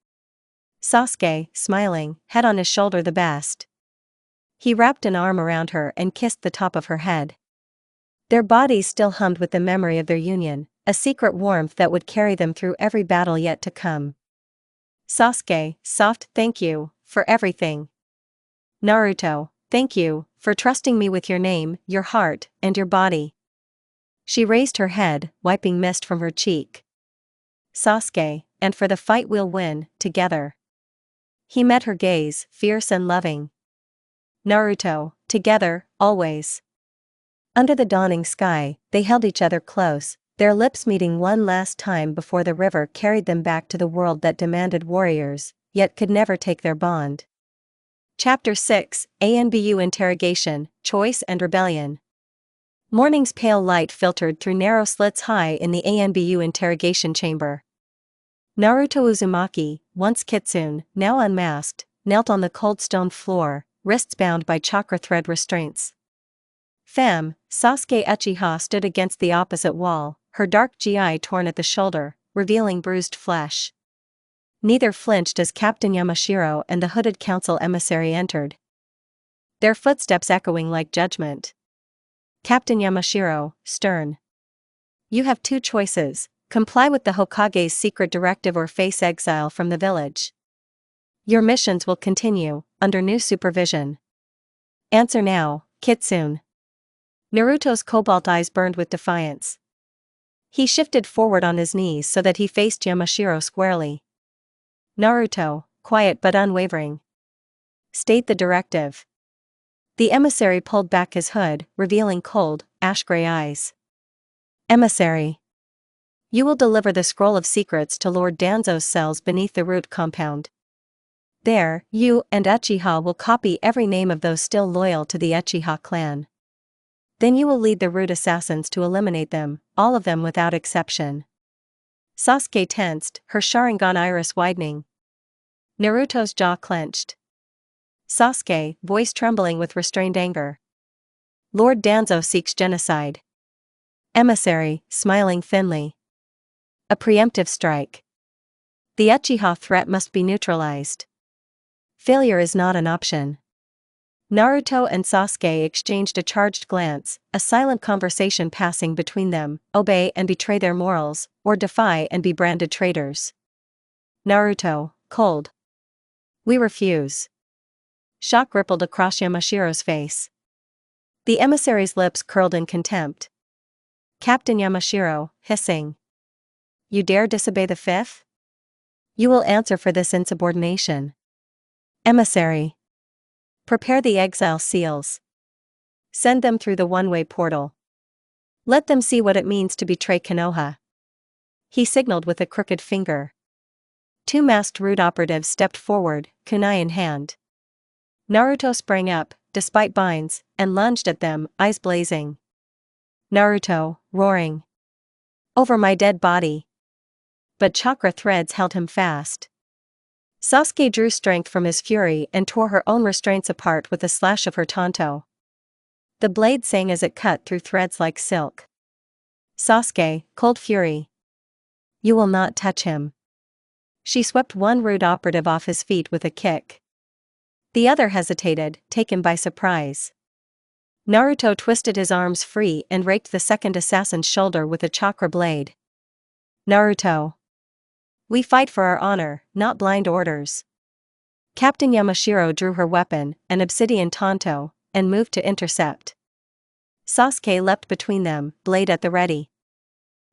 Sasuke, smiling, head on his shoulder the best. He wrapped an arm around her and kissed the top of her head. Their bodies still hummed with the memory of their union, a secret warmth that would carry them through every battle yet to come. Sasuke, soft, thank you, for everything. Naruto, thank you, for trusting me with your name, your heart, and your body. She raised her head, wiping mist from her cheek. Sasuke, and for the fight we'll win, together. He met her gaze, fierce and loving. Naruto, together, always. Under the dawning sky, they held each other close, their lips meeting one last time before the river carried them back to the world that demanded warriors, yet could never take their bond. Chapter 6, ANBU Interrogation, Choice and Rebellion. Morning's pale light filtered through narrow slits high in the ANBU interrogation chamber. Naruto Uzumaki, once kitsune, now unmasked, knelt on the cold stone floor, wrists bound by chakra thread restraints. Sasuke Uchiha stood against the opposite wall, her dark gi torn at the shoulder, revealing bruised flesh. Neither flinched as Captain Yamashiro and the hooded council emissary entered. Their footsteps echoing like judgment. Captain Yamashiro, stern. You have two choices, comply with the Hokage's secret directive or face exile from the village. Your missions will continue, under new supervision. Answer now, Kitsune. Naruto's cobalt eyes burned with defiance. He shifted forward on his knees so that he faced Yamashiro squarely. Naruto, quiet but unwavering. State the directive. The emissary pulled back his hood, revealing cold, ash-gray eyes. Emissary. You will deliver the scroll of secrets to Lord Danzo's cells beneath the root compound. There, you and Uchiha will copy every name of those still loyal to the Uchiha clan. Then you will lead the root assassins to eliminate them, all of them without exception. Sasuke tensed, her Sharingan iris widening. Naruto's jaw clenched. Sasuke, voice trembling with restrained anger. Lord Danzo seeks genocide. Emissary, smiling thinly. A preemptive strike. The Uchiha threat must be neutralized. Failure is not an option. Naruto and Sasuke exchanged a charged glance, a silent conversation passing between them, obey and betray their morals, or defy and be branded traitors. Naruto, cold. We refuse. Shock rippled across Yamashiro's face. The emissary's lips curled in contempt. Captain Yamashiro, hissing. You dare disobey the fifth? You will answer for this insubordination. Emissary. Prepare the exile seals. Send them through the one-way portal. Let them see what it means to betray Konoha. He signaled with a crooked finger. Two masked root operatives stepped forward, kunai in hand. Naruto sprang up, despite binds, and lunged at them, eyes blazing. Naruto, roaring. Over my dead body. But chakra threads held him fast. Sasuke drew strength from his fury and tore her own restraints apart with a slash of her tanto. The blade sang as it cut through threads like silk. Sasuke, cold fury. You will not touch him. She swept one rude operative off his feet with a kick. The other hesitated, taken by surprise. Naruto twisted his arms free and raked the second assassin's shoulder with a chakra blade. Naruto. We fight for our honor, not blind orders. Captain Yamashiro drew her weapon, an obsidian tanto, and moved to intercept. Sasuke leapt between them, blade at the ready.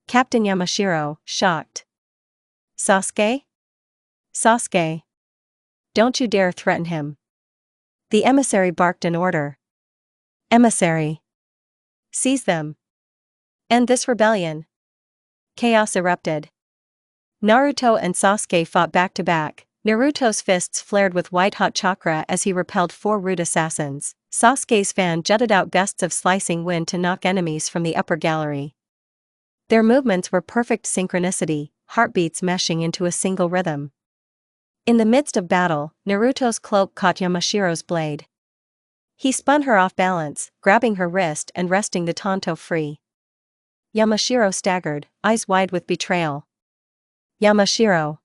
Captain Yamashiro, shocked. Sasuke? Sasuke. Don't you dare threaten him. The emissary barked an order. Emissary. Seize them. End this rebellion. Chaos erupted. Naruto and Sasuke fought back to back. Naruto's fists flared with white-hot chakra as he repelled 4 rude assassins. Sasuke's fan jutted out gusts of slicing wind to knock enemies from the upper gallery. Their movements were perfect synchronicity, heartbeats meshing into a single rhythm. In the midst of battle, Naruto's cloak caught Yamashiro's blade. He spun her off balance, grabbing her wrist and wresting the tanto free. Yamashiro staggered, eyes wide with betrayal. Yamashiro.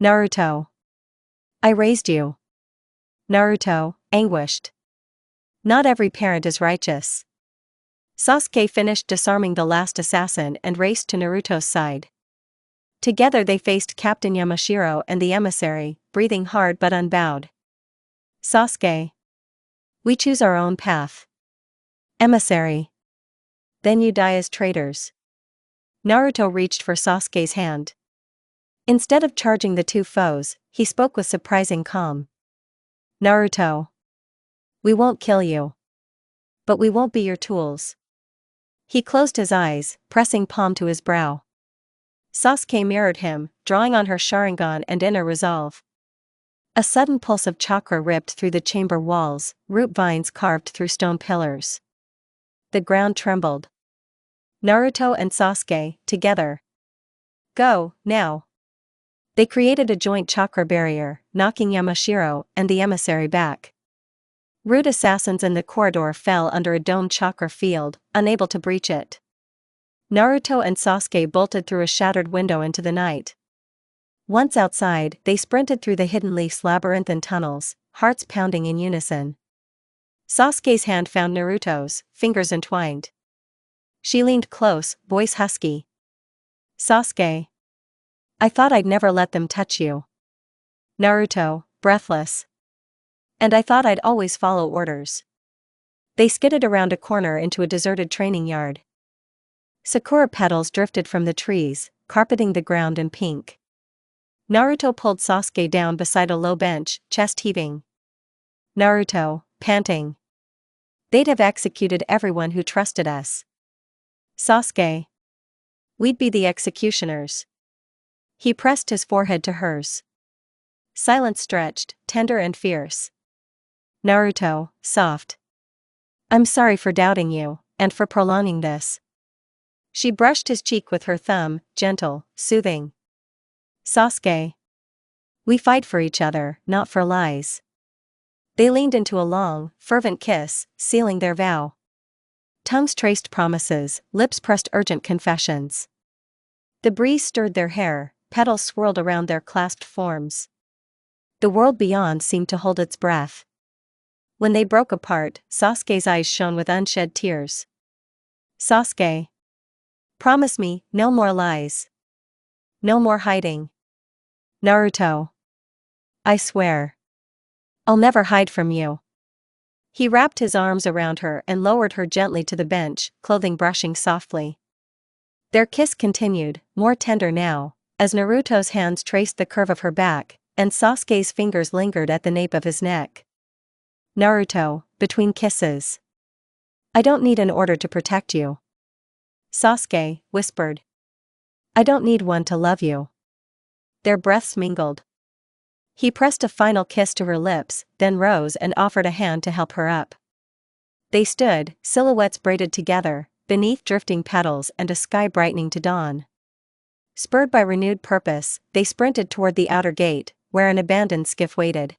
Naruto. I raised you. Naruto, anguished. Not every parent is righteous. Sasuke finished disarming the last assassin and raced to Naruto's side. Together they faced Captain Yamashiro and the emissary, breathing hard but unbowed. Sasuke. We choose our own path. Emissary. Then you die as traitors. Naruto reached for Sasuke's hand. Instead of charging the two foes, he spoke with surprising calm. Naruto. We won't kill you. But we won't be your tools. He closed his eyes, pressing palm to his brow. Sasuke mirrored him, drawing on her Sharingan and inner resolve. A sudden pulse of chakra ripped through the chamber walls, root vines carved through stone pillars. The ground trembled. Naruto and Sasuke, together. Go, now. They created a joint chakra barrier, knocking Yamashiro and the emissary back. Rude assassins in the corridor fell under a domed chakra field, unable to breach it. Naruto and Sasuke bolted through a shattered window into the night. Once outside, they sprinted through the hidden leaf's labyrinthine tunnels, hearts pounding in unison. Sasuke's hand found Naruto's, fingers entwined. She leaned close, voice husky. Sasuke. I thought I'd never let them touch you. Naruto, breathless. And I thought I'd always follow orders. They skidded around a corner into a deserted training yard. Sakura petals drifted from the trees, carpeting the ground in pink. Naruto pulled Sasuke down beside a low bench, chest heaving. Naruto, panting. They'd have executed everyone who trusted us. Sasuke. We'd be the executioners. He pressed his forehead to hers. Silence stretched, tender and fierce. Naruto, soft. I'm sorry for doubting you, and for prolonging this. She brushed his cheek with her thumb, gentle, soothing. Sasuke. We fight for each other, not for lies. They leaned into a long, fervent kiss, sealing their vow. Tongues traced promises, lips pressed urgent confessions. The breeze stirred their hair, petals swirled around their clasped forms. The world beyond seemed to hold its breath. When they broke apart, Sasuke's eyes shone with unshed tears. Sasuke. Promise me, no more lies. No more hiding. Naruto. I swear. I'll never hide from you. He wrapped his arms around her and lowered her gently to the bench, clothing brushing softly. Their kiss continued, more tender now, as Naruto's hands traced the curve of her back, and Sasuke's fingers lingered at the nape of his neck. Naruto, between kisses. I don't need an order to protect you. Sasuke whispered. I don't need one to love you. their breaths mingled. He pressed a final kiss to her lips, then rose and offered a hand to help her up. They stood, silhouettes braided together, beneath drifting petals and a sky brightening to dawn. Spurred by renewed purpose, they sprinted toward the outer gate, where an abandoned skiff waited.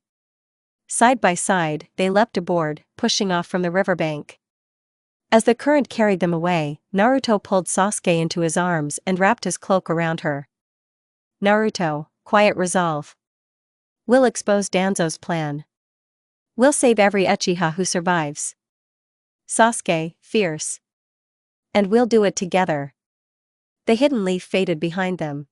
Side by side, they leapt aboard, pushing off from the riverbank. As the current carried them away, Naruto pulled Sasuke into his arms and wrapped his cloak around her. Naruto, quiet resolve. We'll expose Danzo's plan. We'll save every Uchiha who survives. Sasuke, fierce. And we'll do it together. The hidden leaf faded behind them.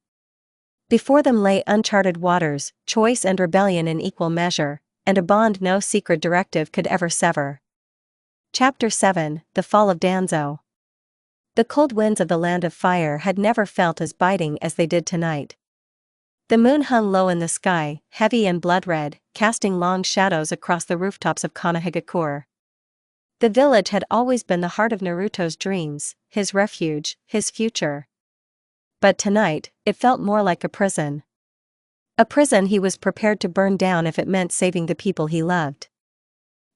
Before them lay uncharted waters, choice and rebellion in equal measure, and a bond no secret directive could ever sever. Chapter 7, The Fall of Danzo. The cold winds of the Land of Fire had never felt as biting as they did tonight. The moon hung low in the sky, heavy and blood-red, casting long shadows across the rooftops of Konohagakure. The village had always been the heart of Naruto's dreams, his refuge, his future. But tonight, it felt more like a prison. A prison he was prepared to burn down if it meant saving the people he loved.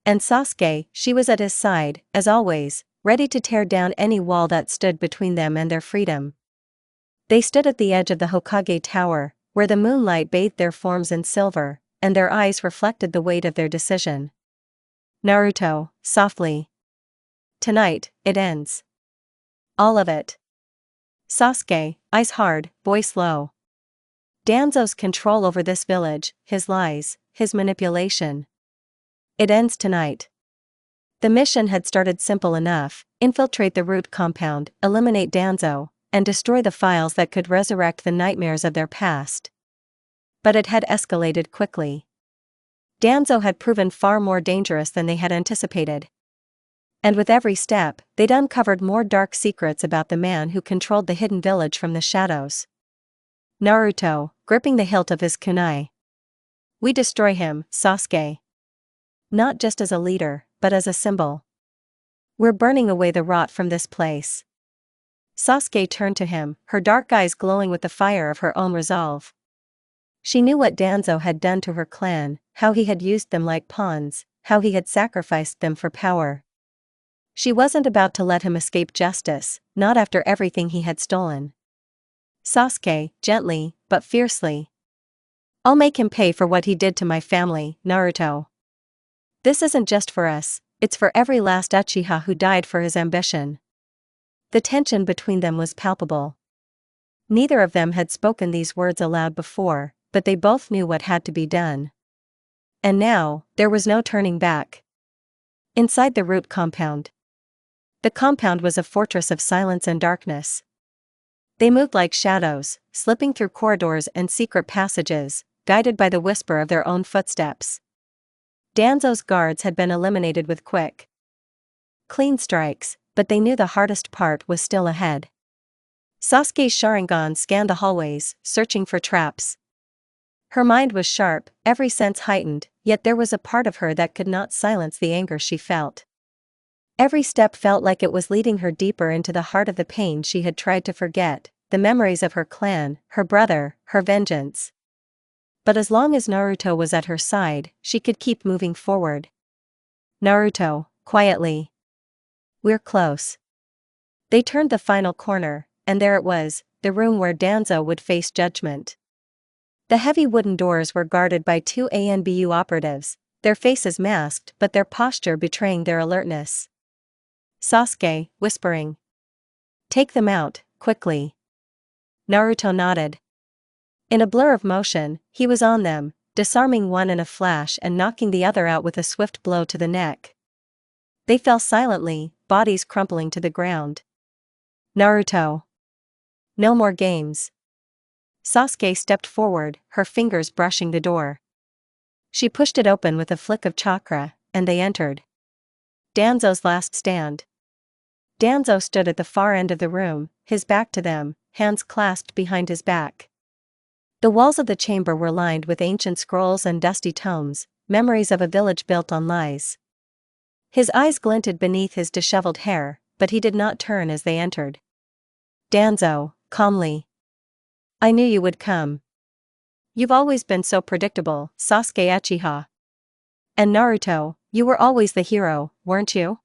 And Sasuke, she was at his side, as always, ready to tear down any wall that stood between them and their freedom. They stood at the edge of the Hokage Tower, where the moonlight bathed their forms in silver, and their eyes reflected the weight of their decision. Naruto, softly. Tonight, it ends. All of it. Sasuke, eyes hard, voice low. Danzo's control over this village, his lies, his manipulation. It ends tonight. The mission had started simple enough: infiltrate the root compound, eliminate Danzo, and destroy the files that could resurrect the nightmares of their past. But it had escalated quickly. Danzo had proven far more dangerous than they had anticipated. And with every step, they'd uncovered more dark secrets about the man who controlled the hidden village from the shadows. Naruto, gripping the hilt of his kunai. We destroy him, Sasuke. Not just as a leader, but as a symbol. We're burning away the rot from this place. Sasuke turned to him, her dark eyes glowing with the fire of her own resolve. She knew what Danzo had done to her clan, how he had used them like pawns, how he had sacrificed them for power. She wasn't about to let him escape justice, not after everything he had stolen. Sasuke, gently, but fiercely. I'll make him pay for what he did to my family, Naruto. This isn't just for us, it's for every last Uchiha who died for his ambition. The tension between them was palpable. Neither of them had spoken these words aloud before, but they both knew what had to be done. And now, there was no turning back. Inside the root compound. The compound was a fortress of silence and darkness. They moved like shadows, slipping through corridors and secret passages, guided by the whisper of their own footsteps. Danzo's guards had been eliminated with quick, clean strikes, but they knew the hardest part was still ahead. Sasuke's Sharingan scanned the hallways, searching for traps. Her mind was sharp, every sense heightened, yet there was a part of her that could not silence the anger she felt. Every step felt like it was leading her deeper into the heart of the pain she had tried to forget, the memories of her clan, her brother, her vengeance. But as long as Naruto was at her side, she could keep moving forward. Naruto, quietly. We're close. They turned the final corner, and there it was, the room where Danzo would face judgment. The heavy wooden doors were guarded by 2 ANBU operatives, their faces masked but their posture betraying their alertness. Sasuke, whispering. Take them out, quickly. Naruto nodded. In a blur of motion, he was on them, disarming one in a flash and knocking the other out with a swift blow to the neck. They fell silently, bodies crumpling to the ground. Naruto. No more games. Sasuke stepped forward, her fingers brushing the door. She pushed it open with a flick of chakra, and they entered. Danzo's last stand. Danzo stood at the far end of the room, his back to them, hands clasped behind his back. The walls of the chamber were lined with ancient scrolls and dusty tomes, memories of a village built on lies. His eyes glinted beneath his disheveled hair, but he did not turn as they entered. Danzo, calmly. I knew you would come. You've always been so predictable, Sasuke Uchiha. And Naruto, you were always the hero, weren't you?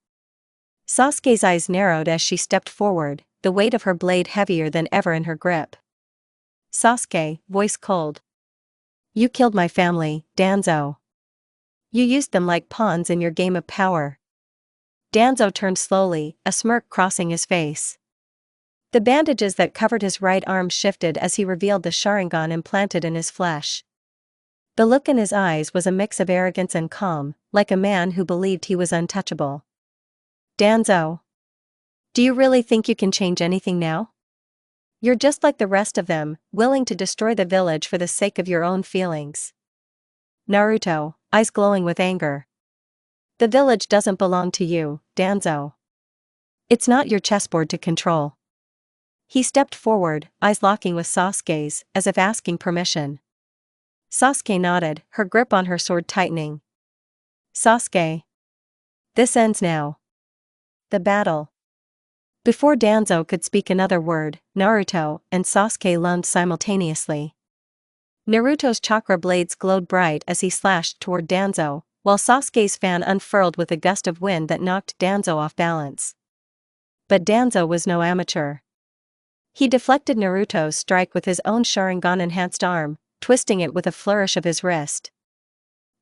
Sasuke's eyes narrowed as she stepped forward, the weight of her blade heavier than ever in her grip. Sasuke, voice cold. You killed my family, Danzo. You used them like pawns in your game of power. Danzo turned slowly, a smirk crossing his face. The bandages that covered his right arm shifted as he revealed the Sharingan implanted in his flesh. The look in his eyes was a mix of arrogance and calm, like a man who believed he was untouchable. Danzo. Do you really think you can change anything now? You're just like the rest of them, willing to destroy the village for the sake of your own feelings. Naruto, eyes glowing with anger. The village doesn't belong to you, Danzo. It's not your chessboard to control. He stepped forward, eyes locking with Sasuke's, as if asking permission. Sasuke nodded, her grip on her sword tightening. Sasuke. This ends now. The battle. Before Danzo could speak another word, Naruto and Sasuke lunged simultaneously. Naruto's chakra blades glowed bright as he slashed toward Danzo, while Sasuke's fan unfurled with a gust of wind that knocked Danzo off balance. But Danzo was no amateur. He deflected Naruto's strike with his own Sharingan-enhanced arm, twisting it with a flourish of his wrist.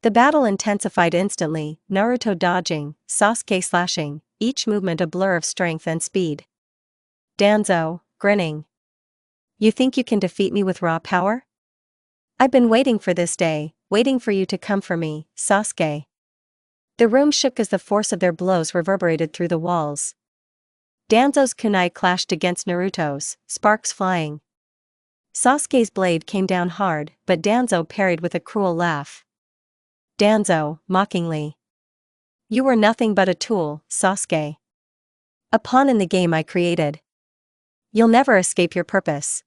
The battle intensified instantly, Naruto dodging, Sasuke slashing, each movement a blur of strength and speed. Danzo, grinning. You think you can defeat me with raw power? I've been waiting for this day, waiting for you to come for me, Sasuke. The room shook as the force of their blows reverberated through the walls. Danzo's kunai clashed against Naruto's, sparks flying. Sasuke's blade came down hard, but Danzo parried with a cruel laugh. Danzo, mockingly. You were nothing but a tool, Sasuke. A pawn in the game I created. You'll never escape your purpose.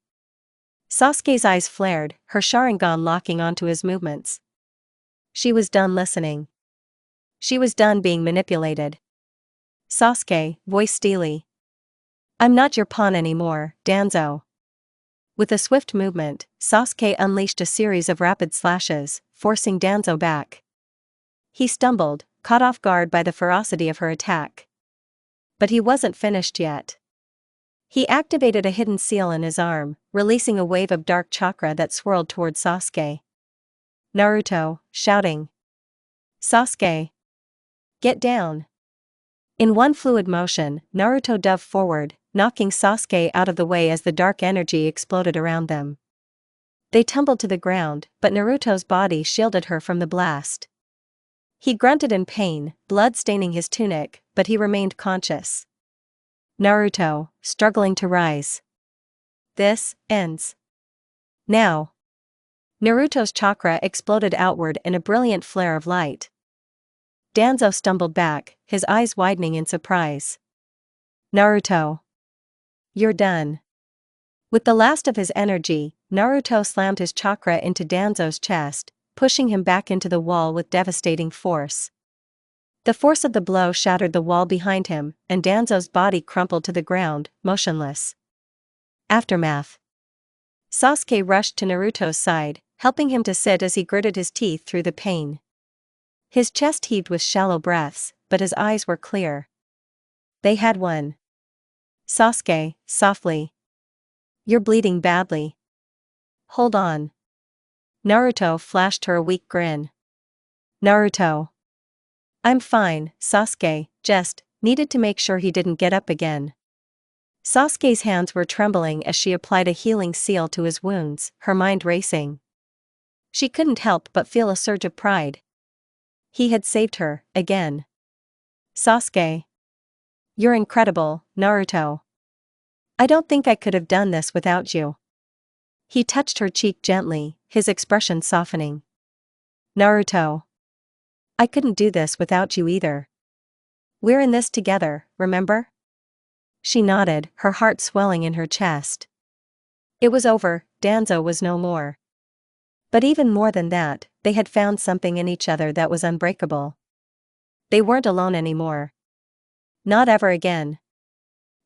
Sasuke's eyes flared, her Sharingan locking onto his movements. She was done listening. She was done being manipulated. Sasuke, voice steely. I'm not your pawn anymore, Danzo. With a swift movement, Sasuke unleashed a series of rapid slashes, forcing Danzo back. He stumbled, caught off guard by the ferocity of her attack. But he wasn't finished yet. He activated a hidden seal in his arm, releasing a wave of dark chakra that swirled toward Sasuke. Naruto, shouting. Sasuke. Get down. In one fluid motion, Naruto dove forward, knocking Sasuke out of the way as the dark energy exploded around them. They tumbled to the ground, but Naruto's body shielded her from the blast. He grunted in pain, blood staining his tunic, but he remained conscious. Naruto, struggling to rise. This ends. Now. Naruto's chakra exploded outward in a brilliant flare of light. Danzo stumbled back, his eyes widening in surprise. Naruto. You're done. With the last of his energy, Naruto slammed his chakra into Danzo's chest, pushing him back into the wall with devastating force. The force of the blow shattered the wall behind him, and Danzo's body crumpled to the ground, motionless. Aftermath. Sasuke rushed to Naruto's side, helping him to sit as he gritted his teeth through the pain. His chest heaved with shallow breaths, but his eyes were clear. They had won. Sasuke, softly. You're bleeding badly. Hold on. Naruto flashed her a weak grin. Naruto. I'm fine, Sasuke, just needed to make sure he didn't get up again. Sasuke's hands were trembling as she applied a healing seal to his wounds, her mind racing. She couldn't help but feel a surge of pride. He had saved her, again. Sasuke. You're incredible, Naruto. I don't think I could have done this without you. He touched her cheek gently, his expression softening. Naruto. I couldn't do this without you either. We're in this together, remember? She nodded, her heart swelling in her chest. It was over, Danzo was no more. But even more than that, they had found something in each other that was unbreakable. They weren't alone anymore. Not ever again.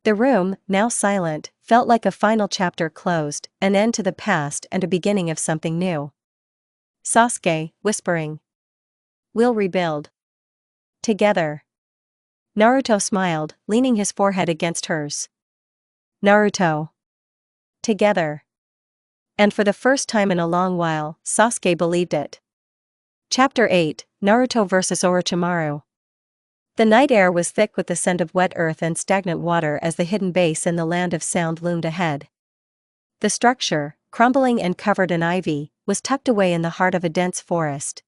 The room, now silent, felt like a final chapter closed, an end to the past and a beginning of something new. Sasuke, whispering. We'll rebuild. Together. Naruto smiled, leaning his forehead against hers. Naruto. Together. And for the first time in a long while, Sasuke believed it. Chapter 8, Naruto vs Orochimaru. The night air was thick with the scent of wet earth and stagnant water as the hidden base in the land of sound loomed ahead. The structure, crumbling and covered in ivy, was tucked away in the heart of a dense forest.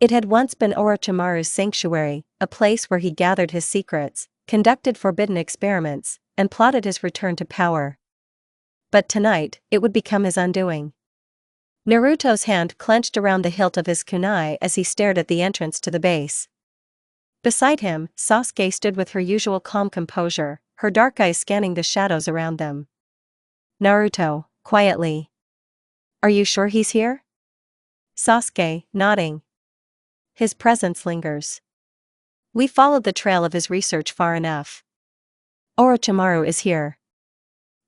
It had once been Orochimaru's sanctuary, a place where he gathered his secrets, conducted forbidden experiments, and plotted his return to power. But tonight, it would become his undoing. Naruto's hand clenched around the hilt of his kunai as he stared at the entrance to the base. Beside him, Sasuke stood with her usual calm composure, her dark eyes scanning the shadows around them. Naruto, quietly. Are you sure he's here? Sasuke, nodding. His presence lingers. We followed the trail of his research far enough. Orochimaru is here.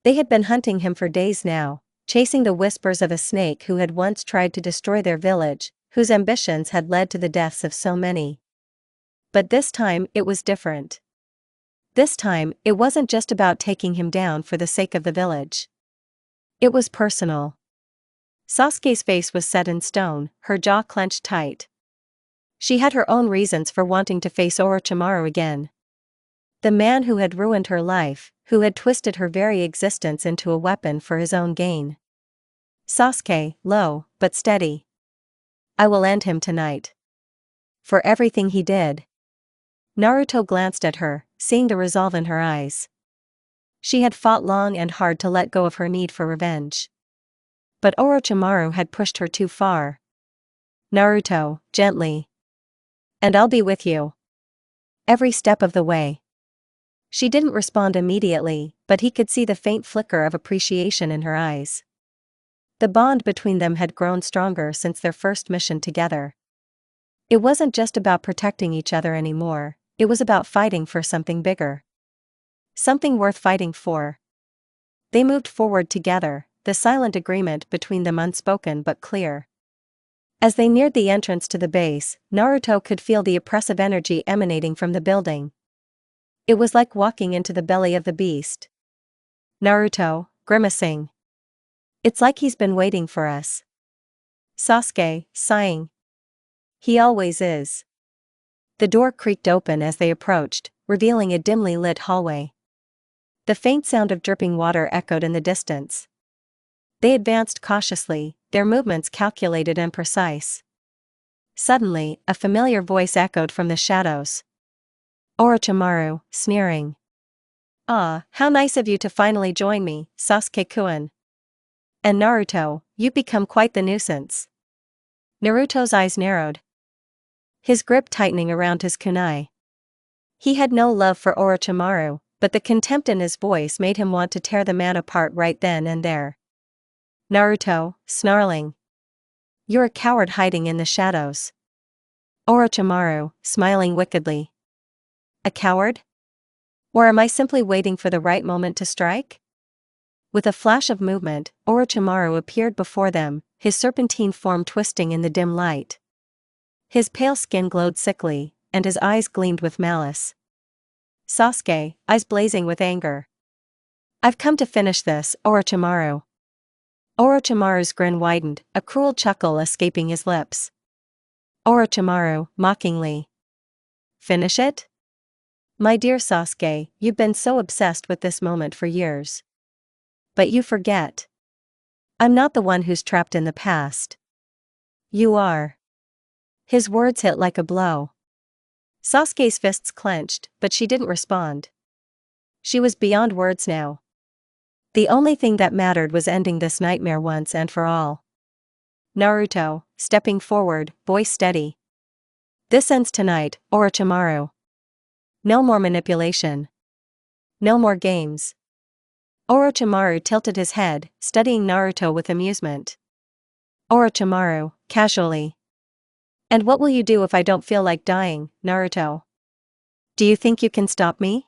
They had been hunting him for days now, chasing the whispers of a snake who had once tried to destroy their village, whose ambitions had led to the deaths of so many. But this time it was different. This time, it wasn't just about taking him down for the sake of the village. It was personal. Sasuke's face was set in stone, her jaw clenched tight. She had her own reasons for wanting to face Orochimaru again. The man who had ruined her life, who had twisted her very existence into a weapon for his own gain. Sasuke, low, but steady. I will end him tonight. For everything he did. Naruto glanced at her, seeing the resolve in her eyes. She had fought long and hard to let go of her need for revenge. But Orochimaru had pushed her too far. Naruto, gently. And I'll be with you. Every step of the way. She didn't respond immediately, but he could see the faint flicker of appreciation in her eyes. The bond between them had grown stronger since their first mission together. It wasn't just about protecting each other anymore, it was about fighting for something bigger. Something worth fighting for. They moved forward together, the silent agreement between them unspoken but clear. As they neared the entrance to the base, Naruto could feel the oppressive energy emanating from the building. It was like walking into the belly of the beast. Naruto, grimacing. It's like he's been waiting for us. Sasuke, sighing. He always is. The door creaked open as they approached, revealing a dimly lit hallway. The faint sound of dripping water echoed in the distance. They advanced cautiously, their movements calculated and precise. Suddenly, a familiar voice echoed from the shadows. Orochimaru, sneering. Ah, how nice of you to finally join me, Sasuke-kun. And Naruto, you've become quite the nuisance. Naruto's eyes narrowed. His grip tightening around his kunai. He had no love for Orochimaru, but the contempt in his voice made him want to tear the man apart right then and there. Naruto, snarling. You're a coward hiding in the shadows. Orochimaru, smiling wickedly. A coward? Or am I simply waiting for the right moment to strike? With a flash of movement, Orochimaru appeared before them, his serpentine form twisting in the dim light. His pale skin glowed sickly, and his eyes gleamed with malice. Sasuke, eyes blazing with anger. I've come to finish this, Orochimaru. Orochimaru's grin widened, a cruel chuckle escaping his lips. Orochimaru, mockingly. Finish it? My dear Sasuke, you've been so obsessed with this moment for years. But you forget. I'm not the one who's trapped in the past. You are. His words hit like a blow. Sasuke's fists clenched, but she didn't respond. She was beyond words now. The only thing that mattered was ending this nightmare once and for all. Naruto, stepping forward, voice steady. This ends tonight, Orochimaru. No more manipulation. No more games. Orochimaru tilted his head, studying Naruto with amusement. Orochimaru, casually. And what will you do if I don't feel like dying, Naruto? Do you think you can stop me?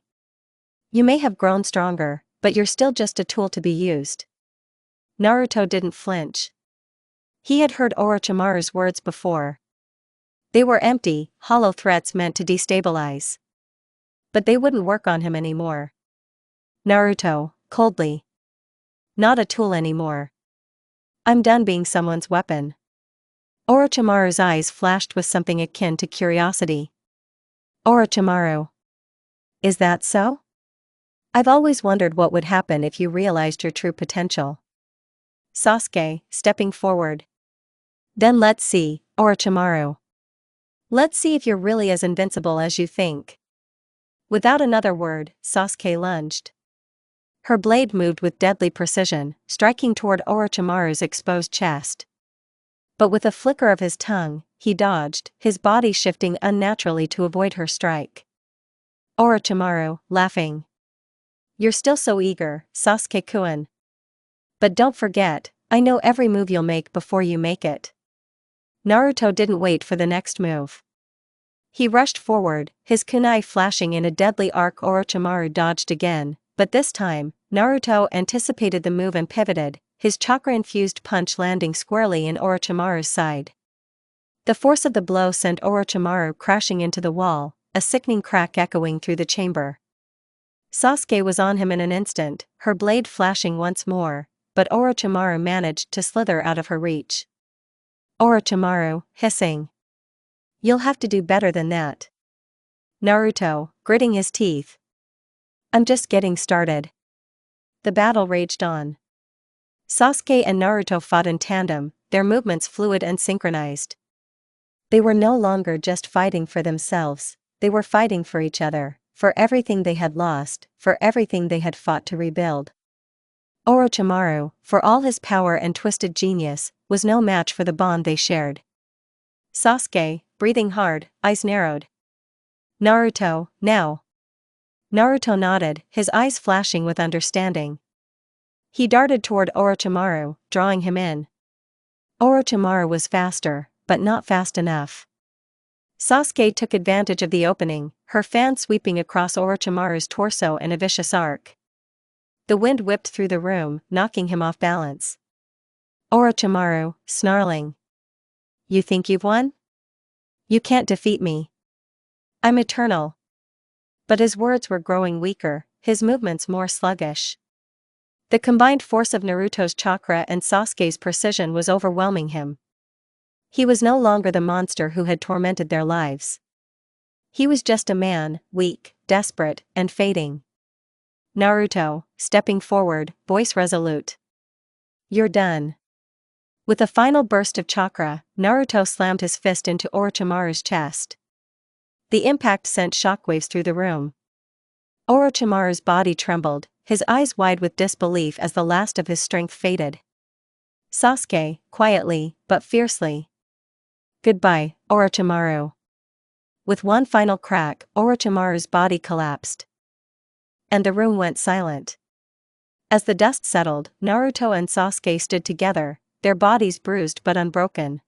You may have grown stronger, but you're still just a tool to be used. Naruto didn't flinch. He had heard Orochimaru's words before. They were empty, hollow threats meant to destabilize. But they wouldn't work on him anymore. Naruto, coldly. Not a tool anymore. I'm done being someone's weapon. Orochimaru's eyes flashed with something akin to curiosity. Orochimaru. Is that so? I've always wondered what would happen if you realized your true potential. Sasuke, stepping forward. Then let's see, Orochimaru. Let's see if you're really as invincible as you think. Without another word, Sasuke lunged. Her blade moved with deadly precision, striking toward Orochimaru's exposed chest. But with a flicker of his tongue, he dodged, his body shifting unnaturally to avoid her strike. Orochimaru, laughing. You're still so eager, Sasuke-kun. But don't forget, I know every move you'll make before you make it. Naruto didn't wait for the next move. He rushed forward, his kunai flashing in a deadly arc. Orochimaru dodged again, but this time, Naruto anticipated the move and pivoted, his chakra-infused punch landing squarely in Orochimaru's side. The force of the blow sent Orochimaru crashing into the wall, a sickening crack echoing through the chamber. Sasuke was on him in an instant, her blade flashing once more, but Orochimaru managed to slither out of her reach. Orochimaru, hissing. You'll have to do better than that. Naruto, gritting his teeth. I'm just getting started. The battle raged on. Sasuke and Naruto fought in tandem, their movements fluid and synchronized. They were no longer just fighting for themselves, they were fighting for each other, for everything they had lost, for everything they had fought to rebuild. Orochimaru, for all his power and twisted genius, was no match for the bond they shared. Sasuke, breathing hard, eyes narrowed. Naruto, now. Naruto nodded, his eyes flashing with understanding. He darted toward Orochimaru, drawing him in. Orochimaru was faster, but not fast enough. Sasuke took advantage of the opening, her fan sweeping across Orochimaru's torso in a vicious arc. The wind whipped through the room, knocking him off balance. Orochimaru, snarling. You think you've won? You can't defeat me. I'm eternal. But his words were growing weaker, his movements more sluggish. The combined force of Naruto's chakra and Sasuke's precision was overwhelming him. He was no longer the monster who had tormented their lives. He was just a man, weak, desperate, and fading. Naruto, stepping forward, voice resolute. You're done. With a final burst of chakra, Naruto slammed his fist into Orochimaru's chest. The impact sent shockwaves through the room. Orochimaru's body trembled, his eyes wide with disbelief as the last of his strength faded. Sasuke, quietly, but fiercely. Goodbye, Orochimaru. With one final crack, Orochimaru's body collapsed. And the room went silent. As the dust settled, Naruto and Sasuke stood together, their bodies bruised but unbroken.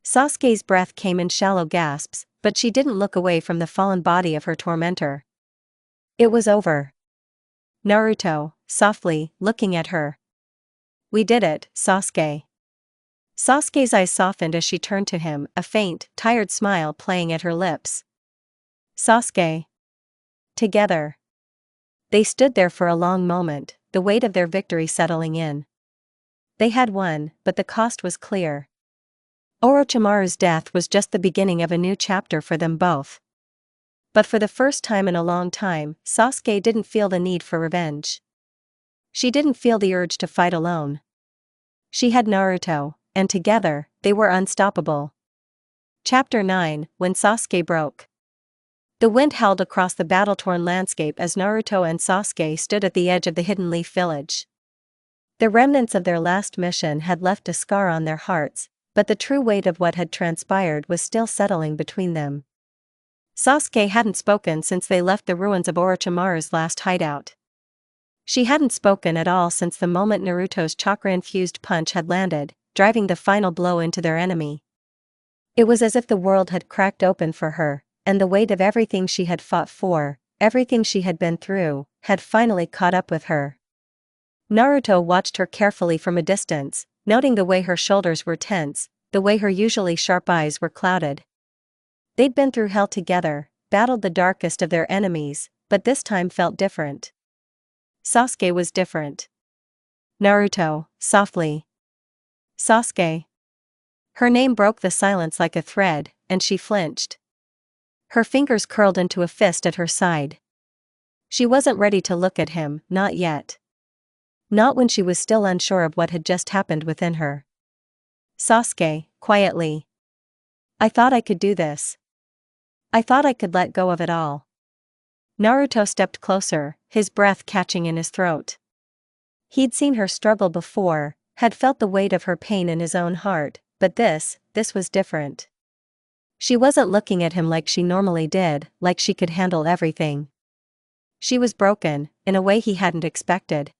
Sasuke's breath came in shallow gasps, but she didn't look away from the fallen body of her tormentor. It was over. Naruto, softly, looking at her. We did it, Sasuke. Sasuke's eyes softened as she turned to him, a faint, tired smile playing at her lips. Sasuke. Together. They stood there for a long moment, the weight of their victory settling in. They had won, but the cost was clear. Orochimaru's death was just the beginning of a new chapter for them both. But for the first time in a long time, Sasuke didn't feel the need for revenge. She didn't feel the urge to fight alone. She had Naruto, and together, they were unstoppable. Chapter 9, When Sasuke Broke. The wind howled across the battle-torn landscape as Naruto and Sasuke stood at the edge of the Hidden Leaf Village. The remnants of their last mission had left a scar on their hearts, but the true weight of what had transpired was still settling between them. Sasuke hadn't spoken since they left the ruins of Orochimaru's last hideout. She hadn't spoken at all since the moment Naruto's chakra-infused punch had landed, driving the final blow into their enemy. It was as if the world had cracked open for her, and the weight of everything she had fought for, everything she had been through, had finally caught up with her. Naruto watched her carefully from a distance, noting the way her shoulders were tense, the way her usually sharp eyes were clouded. They'd been through hell together, battled the darkest of their enemies, but this time felt different. Sasuke was different. Naruto, softly. Sasuke. Her name broke the silence like a thread, and she flinched. Her fingers curled into a fist at her side. She wasn't ready to look at him, not yet. Not when she was still unsure of what had just happened within her. Sasuke, quietly. I thought I could do this. I thought I could let go of it all. Naruto stepped closer, his breath catching in his throat. He'd seen her struggle before, had felt the weight of her pain in his own heart, but this was different. She wasn't looking at him like she normally did, like she could handle everything. She was broken, in a way he hadn't expected.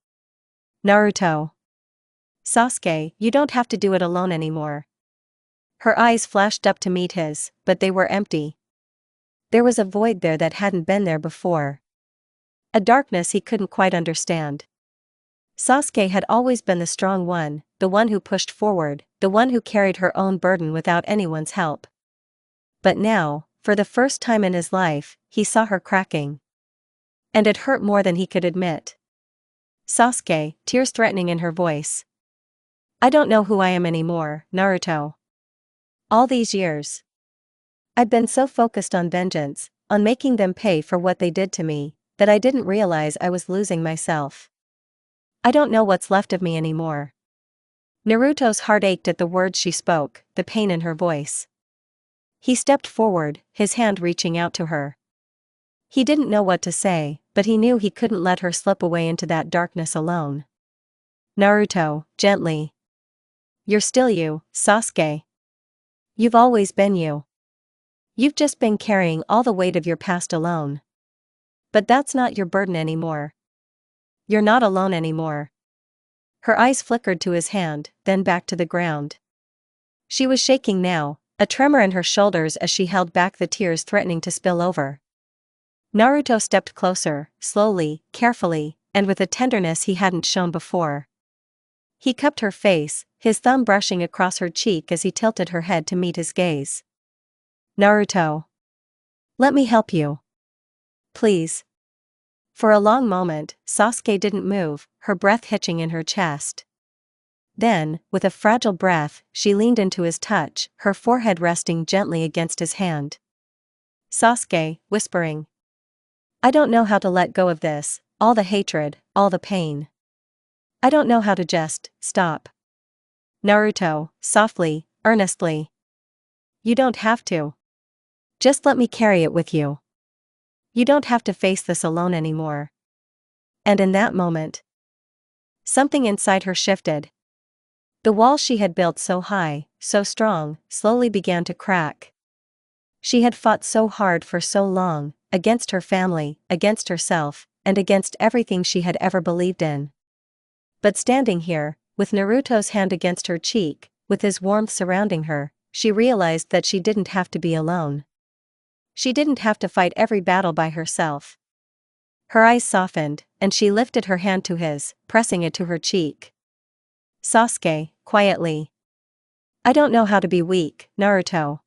Naruto. Sasuke, you don't have to do it alone anymore. Her eyes flashed up to meet his, but they were empty. There was a void there that hadn't been there before. A darkness he couldn't quite understand. Sasuke had always been the strong one, the one who pushed forward, the one who carried her own burden without anyone's help. But now, for the first time in his life, he saw her cracking. And it hurt more than he could admit. Sasuke, tears threatening in her voice. I don't know who I am anymore, Naruto. All these years. I'd been so focused on vengeance, on making them pay for what they did to me, that I didn't realize I was losing myself. I don't know what's left of me anymore. Naruto's heart ached at the words she spoke, the pain in her voice. He stepped forward, his hand reaching out to her. He didn't know what to say, but he knew he couldn't let her slip away into that darkness alone. Naruto, gently. You're still you, Sasuke. You've always been you. You've just been carrying all the weight of your past alone. But that's not your burden anymore. You're not alone anymore. Her eyes flickered to his hand, then back to the ground. She was shaking now, a tremor in her shoulders as she held back the tears threatening to spill over. Naruto stepped closer, slowly, carefully, and with a tenderness he hadn't shown before. He cupped her face, his thumb brushing across her cheek as he tilted her head to meet his gaze. Naruto. Let me help you. Please. For a long moment, Sasuke didn't move, her breath hitching in her chest. Then, with a fragile breath, she leaned into his touch, her forehead resting gently against his hand. Sasuke, whispering. I don't know how to let go of this, all the hatred, all the pain. I don't know how to just stop. Naruto, softly, earnestly. You don't have to. Just let me carry it with you. You don't have to face this alone anymore. And in that moment, something inside her shifted. The wall she had built so high, so strong, slowly began to crack. She had fought so hard for so long, against her family, against herself, and against everything she had ever believed in. But standing here, with Naruto's hand against her cheek, with his warmth surrounding her, she realized that she didn't have to be alone. She didn't have to fight every battle by herself. Her eyes softened, and she lifted her hand to his, pressing it to her cheek. Sasuke, quietly. I don't know how to be weak, Naruto.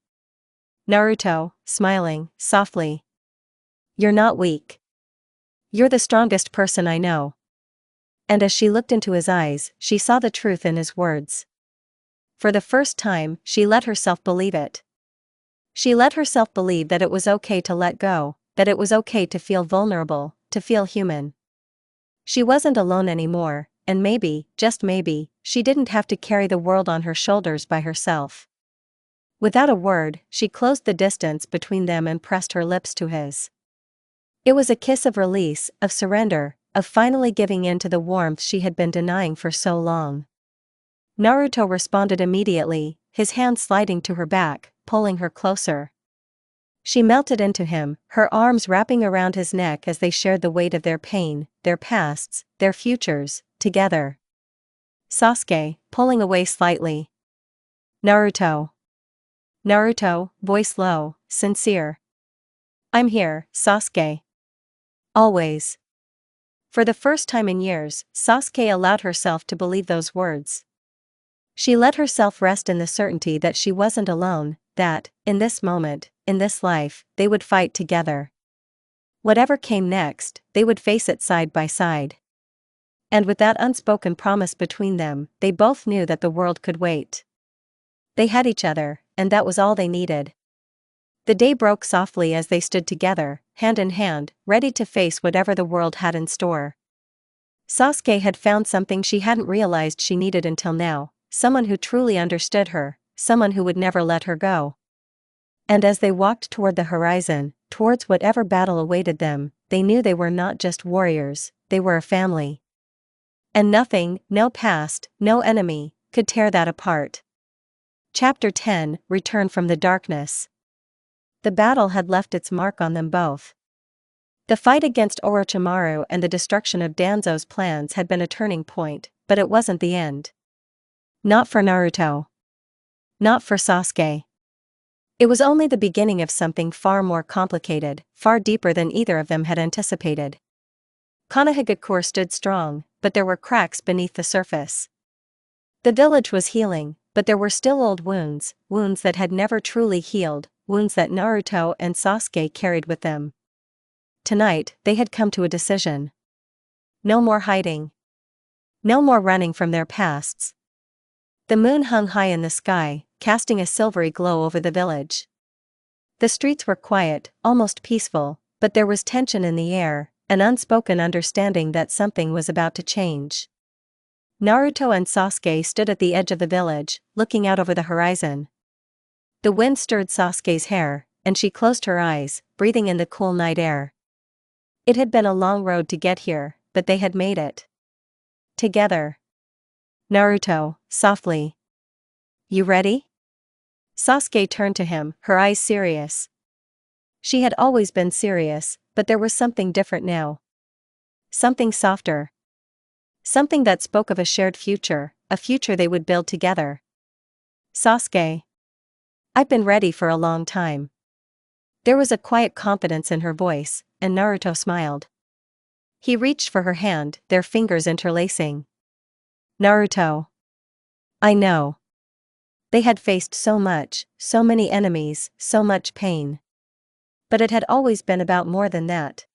Naruto, smiling, softly. You're not weak. You're the strongest person I know. And as she looked into his eyes, she saw the truth in his words. For the first time, she let herself believe it. She let herself believe that it was okay to let go, that it was okay to feel vulnerable, to feel human. She wasn't alone anymore, and maybe, just maybe, she didn't have to carry the world on her shoulders by herself. Without a word, she closed the distance between them and pressed her lips to his. It was a kiss of release, of surrender, of finally giving in to the warmth she had been denying for so long. Naruto responded immediately, his hand sliding to her back, pulling her closer. She melted into him, her arms wrapping around his neck as they shared the weight of their pain, their pasts, their futures, together. Sasuke, pulling away slightly. Naruto. Naruto, voice low, sincere. I'm here, Sasuke. Always. For the first time in years, Sasuke allowed herself to believe those words. She let herself rest in the certainty that she wasn't alone, that, in this moment, in this life, they would fight together. Whatever came next, they would face it side by side. And with that unspoken promise between them, they both knew that the world could wait. They had each other, and that was all they needed. The day broke softly as they stood together, hand in hand, ready to face whatever the world had in store. Sasuke had found something she hadn't realized she needed until now, someone who truly understood her, someone who would never let her go. And as they walked toward the horizon, towards whatever battle awaited them, they knew they were not just warriors, they were a family. And nothing, no past, no enemy, could tear that apart. Chapter 10, Return from the Darkness. The battle had left its mark on them both. The fight against Orochimaru and the destruction of Danzo's plans had been a turning point, but it wasn't the end. Not for Naruto. Not for Sasuke. It was only the beginning of something far more complicated, far deeper than either of them had anticipated. Konohagakure stood strong, but there were cracks beneath the surface. The village was healing, but there were still old wounds, wounds that had never truly healed, wounds that Naruto and Sasuke carried with them. Tonight, they had come to a decision. No more hiding. No more running from their pasts. The moon hung high in the sky, casting a silvery glow over the village. The streets were quiet, almost peaceful, but there was tension in the air, an unspoken understanding that something was about to change. Naruto and Sasuke stood at the edge of the village, looking out over the horizon. The wind stirred Sasuke's hair, and she closed her eyes, breathing in the cool night air. It had been a long road to get here, but they had made it. Together. Naruto, softly. You ready? Sasuke turned to him, her eyes serious. She had always been serious, but there was something different now. Something softer. Something that spoke of a shared future, a future they would build together. Sasuke. I've been ready for a long time. There was a quiet confidence in her voice, and Naruto smiled. He reached for her hand, their fingers interlacing. Naruto. I know. They had faced so much, so many enemies, so much pain. But it had always been about more than that.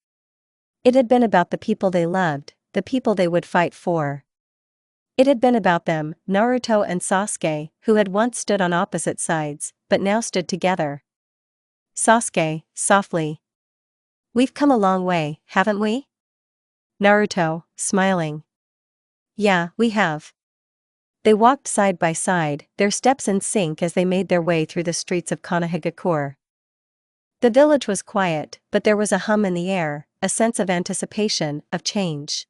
It had been about the people they loved, the people they would fight for. It had been about them, Naruto and Sasuke, who had once stood on opposite sides, but now stood together. Sasuke, softly. We've come a long way, haven't we? Naruto, smiling. Yeah, we have. They walked side by side, their steps in sync as they made their way through the streets of Konohagakure. The village was quiet, but there was a hum in the air, a sense of anticipation, of change.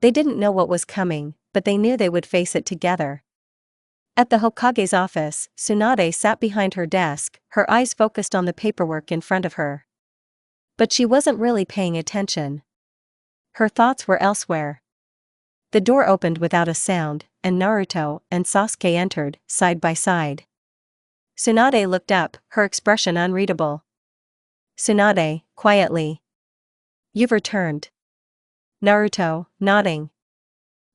They didn't know what was coming, but they knew they would face it together. At the Hokage's office, Tsunade sat behind her desk, her eyes focused on the paperwork in front of her. But she wasn't really paying attention. Her thoughts were elsewhere. The door opened without a sound, and Naruto and Sasuke entered, side by side. Tsunade looked up, her expression unreadable. Tsunade, quietly. You've returned. Naruto, nodding.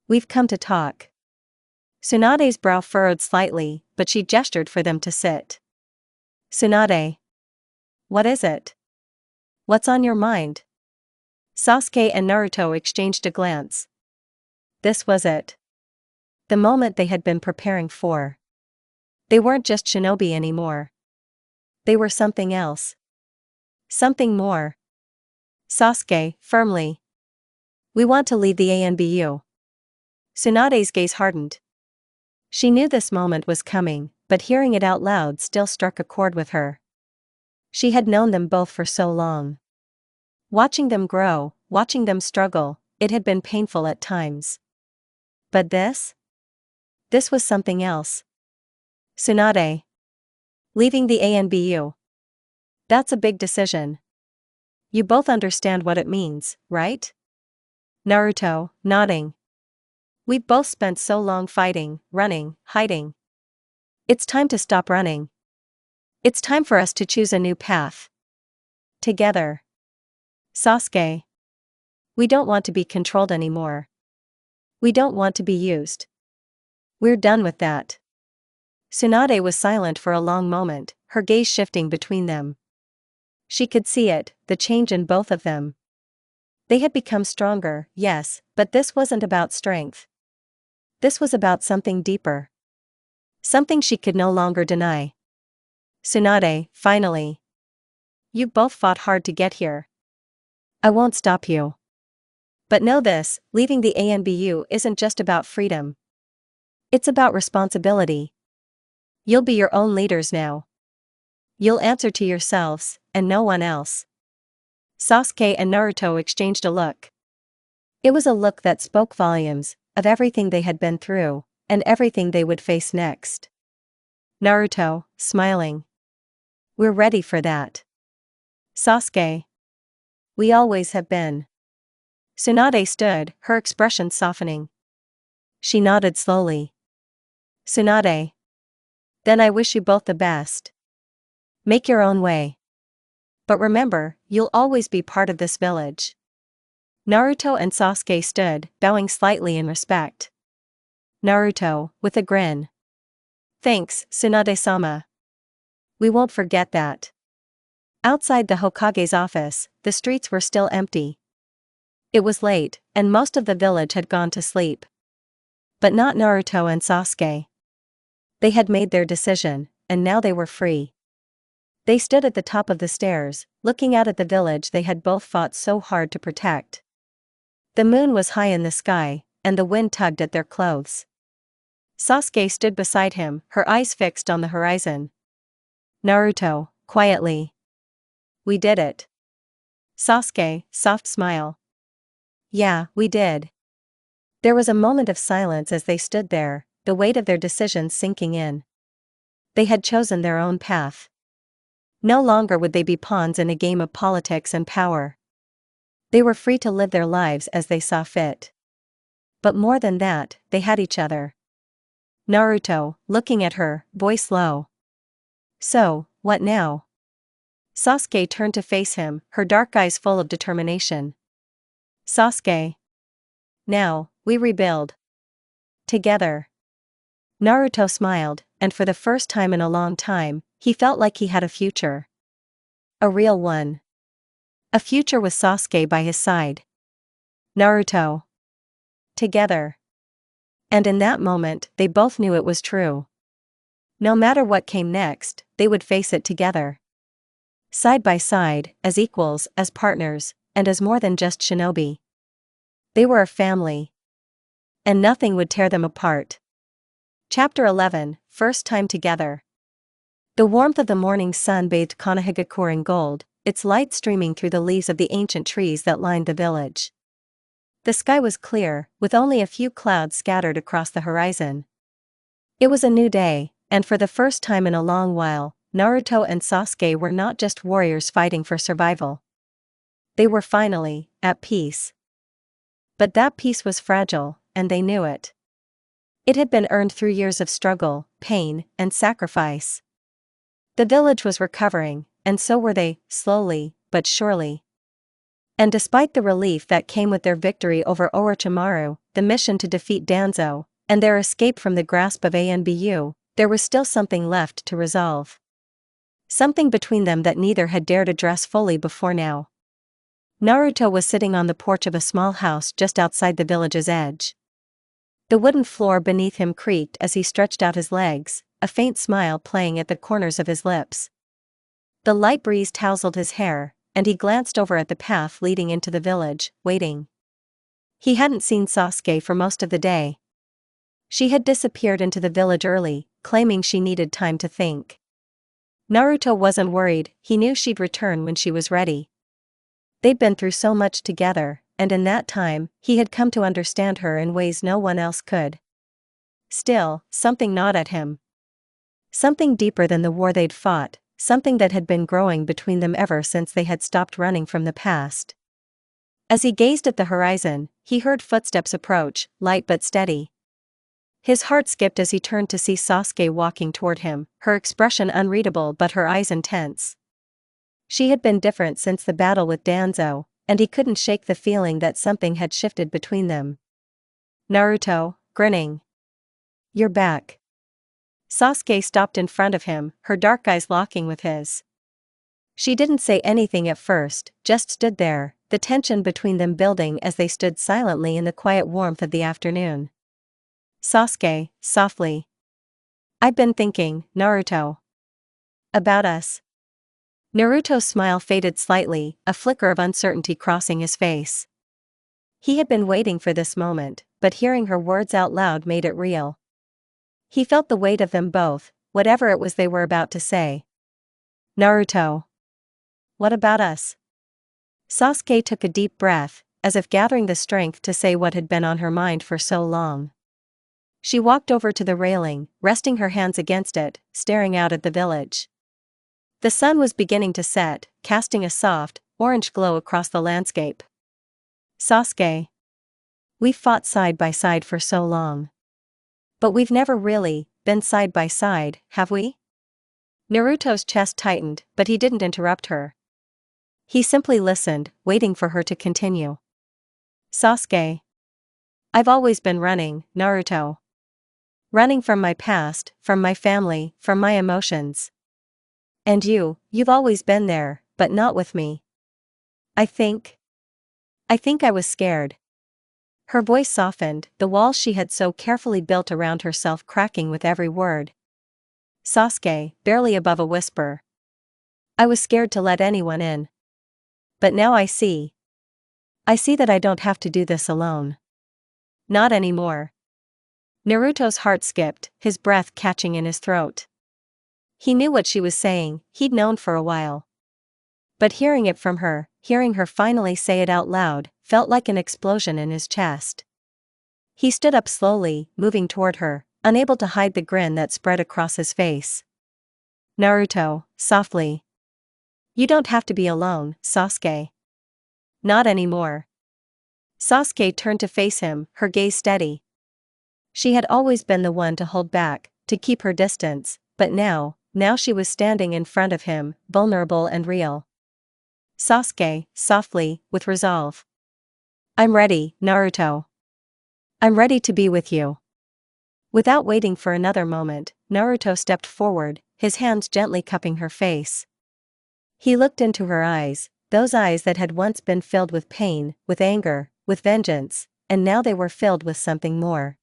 We've come to talk. Tsunade's brow furrowed slightly, but she gestured for them to sit. Tsunade. What is it? What's on your mind? Sasuke and Naruto exchanged a glance. This was it. The moment they had been preparing for. They weren't just shinobi anymore. They were something else. Something more. Sasuke, firmly. We want to lead the ANBU. Tsunade's gaze hardened. She knew this moment was coming, but hearing it out loud still struck a chord with her. She had known them both for so long. Watching them grow, watching them struggle, it had been painful at times. But this? This was something else. Tsunade. Leaving the ANBU. That's a big decision. You both understand what it means, right? Naruto, nodding. We've both spent so long fighting, running, hiding. It's time to stop running. It's time for us to choose a new path. Together. Sasuke. We don't want to be controlled anymore. We don't want to be used. We're done with that. Tsunade was silent for a long moment, her gaze shifting between them. She could see it, the change in both of them. They had become stronger, yes, but this wasn't about strength. This was about something deeper. Something she could no longer deny. Tsunade, finally. You both fought hard to get here. I won't stop you. But know this, leaving the ANBU isn't just about freedom. It's about responsibility. You'll be your own leaders now. You'll answer to yourselves, and no one else. Sasuke and Naruto exchanged a look. It was a look that spoke volumes, of everything they had been through, and everything they would face next. Naruto, smiling. We're ready for that. Sasuke. We always have been. Tsunade stood, her expression softening. She nodded slowly. Tsunade. Then I wish you both the best. Make your own way. But remember, you'll always be part of this village. Naruto and Sasuke stood, bowing slightly in respect. Naruto, with a grin. Thanks, Tsunade-sama. We won't forget that. Outside the Hokage's office, the streets were still empty. It was late, and most of the village had gone to sleep. But not Naruto and Sasuke. They had made their decision, and now they were free. They stood at the top of the stairs, looking out at the village they had both fought so hard to protect. The moon was high in the sky, and the wind tugged at their clothes. Sasuke stood beside him, her eyes fixed on the horizon. Naruto, quietly. We did it. Sasuke, soft smile. Yeah, we did. There was a moment of silence as they stood there, the weight of their decisions sinking in. They had chosen their own path. No longer would they be pawns in a game of politics and power. They were free to live their lives as they saw fit. But more than that, they had each other. Naruto, looking at her, voice low. So, what now? Sasuke turned to face him, her dark eyes full of determination. Sasuke. Now, we rebuild. Together. Naruto smiled, and for the first time in a long time, he felt like he had a future. A real one. A future with Sasuke by his side. Naruto. Together. And in that moment, they both knew it was true. No matter what came next, they would face it together. Side by side, as equals, as partners, and as more than just shinobi. They were a family. And nothing would tear them apart. Chapter 11, First Time Together. The warmth of the morning sun bathed Konohagakure in gold, its light streaming through the leaves of the ancient trees that lined the village. The sky was clear, with only a few clouds scattered across the horizon. It was a new day, and for the first time in a long while, Naruto and Sasuke were not just warriors fighting for survival. They were finally at peace. But that peace was fragile, and they knew it. It had been earned through years of struggle, pain, and sacrifice. The village was recovering, and so were they, slowly, but surely. And despite the relief that came with their victory over Orochimaru, the mission to defeat Danzo, and their escape from the grasp of ANBU, there was still something left to resolve. Something between them that neither had dared address fully before now. Naruto was sitting on the porch of a small house just outside the village's edge. The wooden floor beneath him creaked as he stretched out his legs, a faint smile playing at the corners of his lips. The light breeze tousled his hair, and he glanced over at the path leading into the village, waiting. He hadn't seen Sasuke for most of the day. She had disappeared into the village early, claiming she needed time to think. Naruto wasn't worried, he knew she'd return when she was ready. They'd been through so much together, and in that time, he had come to understand her in ways no one else could. Still, something gnawed at him. Something deeper than the war they'd fought, something that had been growing between them ever since they had stopped running from the past. As he gazed at the horizon, he heard footsteps approach, light but steady. His heart skipped as he turned to see Sasuke walking toward him, her expression unreadable but her eyes intense. She had been different since the battle with Danzo, and he couldn't shake the feeling that something had shifted between them. Naruto, grinning. You're back. Sasuke stopped in front of him, her dark eyes locking with his. She didn't say anything at first, just stood there, the tension between them building as they stood silently in the quiet warmth of the afternoon. Sasuke, softly. I've been thinking, Naruto. About us. Naruto's smile faded slightly, a flicker of uncertainty crossing his face. He had been waiting for this moment, but hearing her words out loud made it real. He felt the weight of them both, whatever it was they were about to say. Naruto. What about us? Sasuke took a deep breath, as if gathering the strength to say what had been on her mind for so long. She walked over to the railing, resting her hands against it, staring out at the village. The sun was beginning to set, casting a soft, orange glow across the landscape. Sasuke. We've fought side by side for so long. But we've never really been side by side, have we? Naruto's chest tightened, but he didn't interrupt her. He simply listened, waiting for her to continue. Sasuke. I've always been running, Naruto. Running from my past, from my family, from my emotions. And you've always been there, but not with me. I think I was scared. Her voice softened, the walls she had so carefully built around herself cracking with every word. Sasuke, barely above a whisper. I was scared to let anyone in. But now I see. I see that I don't have to do this alone. Not anymore. Naruto's heart skipped, his breath catching in his throat. He knew what she was saying, he'd known for a while. But hearing it from her, hearing her finally say it out loud, felt like an explosion in his chest. He stood up slowly, moving toward her, unable to hide the grin that spread across his face. Naruto, softly. You don't have to be alone, Sasuke. Not anymore. Sasuke turned to face him, her gaze steady. She had always been the one to hold back, to keep her distance, but now she was standing in front of him, vulnerable and real. Sasuke, softly, with resolve. I'm ready, Naruto. I'm ready to be with you. Without waiting for another moment, Naruto stepped forward, his hands gently cupping her face. He looked into her eyes, those eyes that had once been filled with pain, with anger, with vengeance, and now they were filled with something more.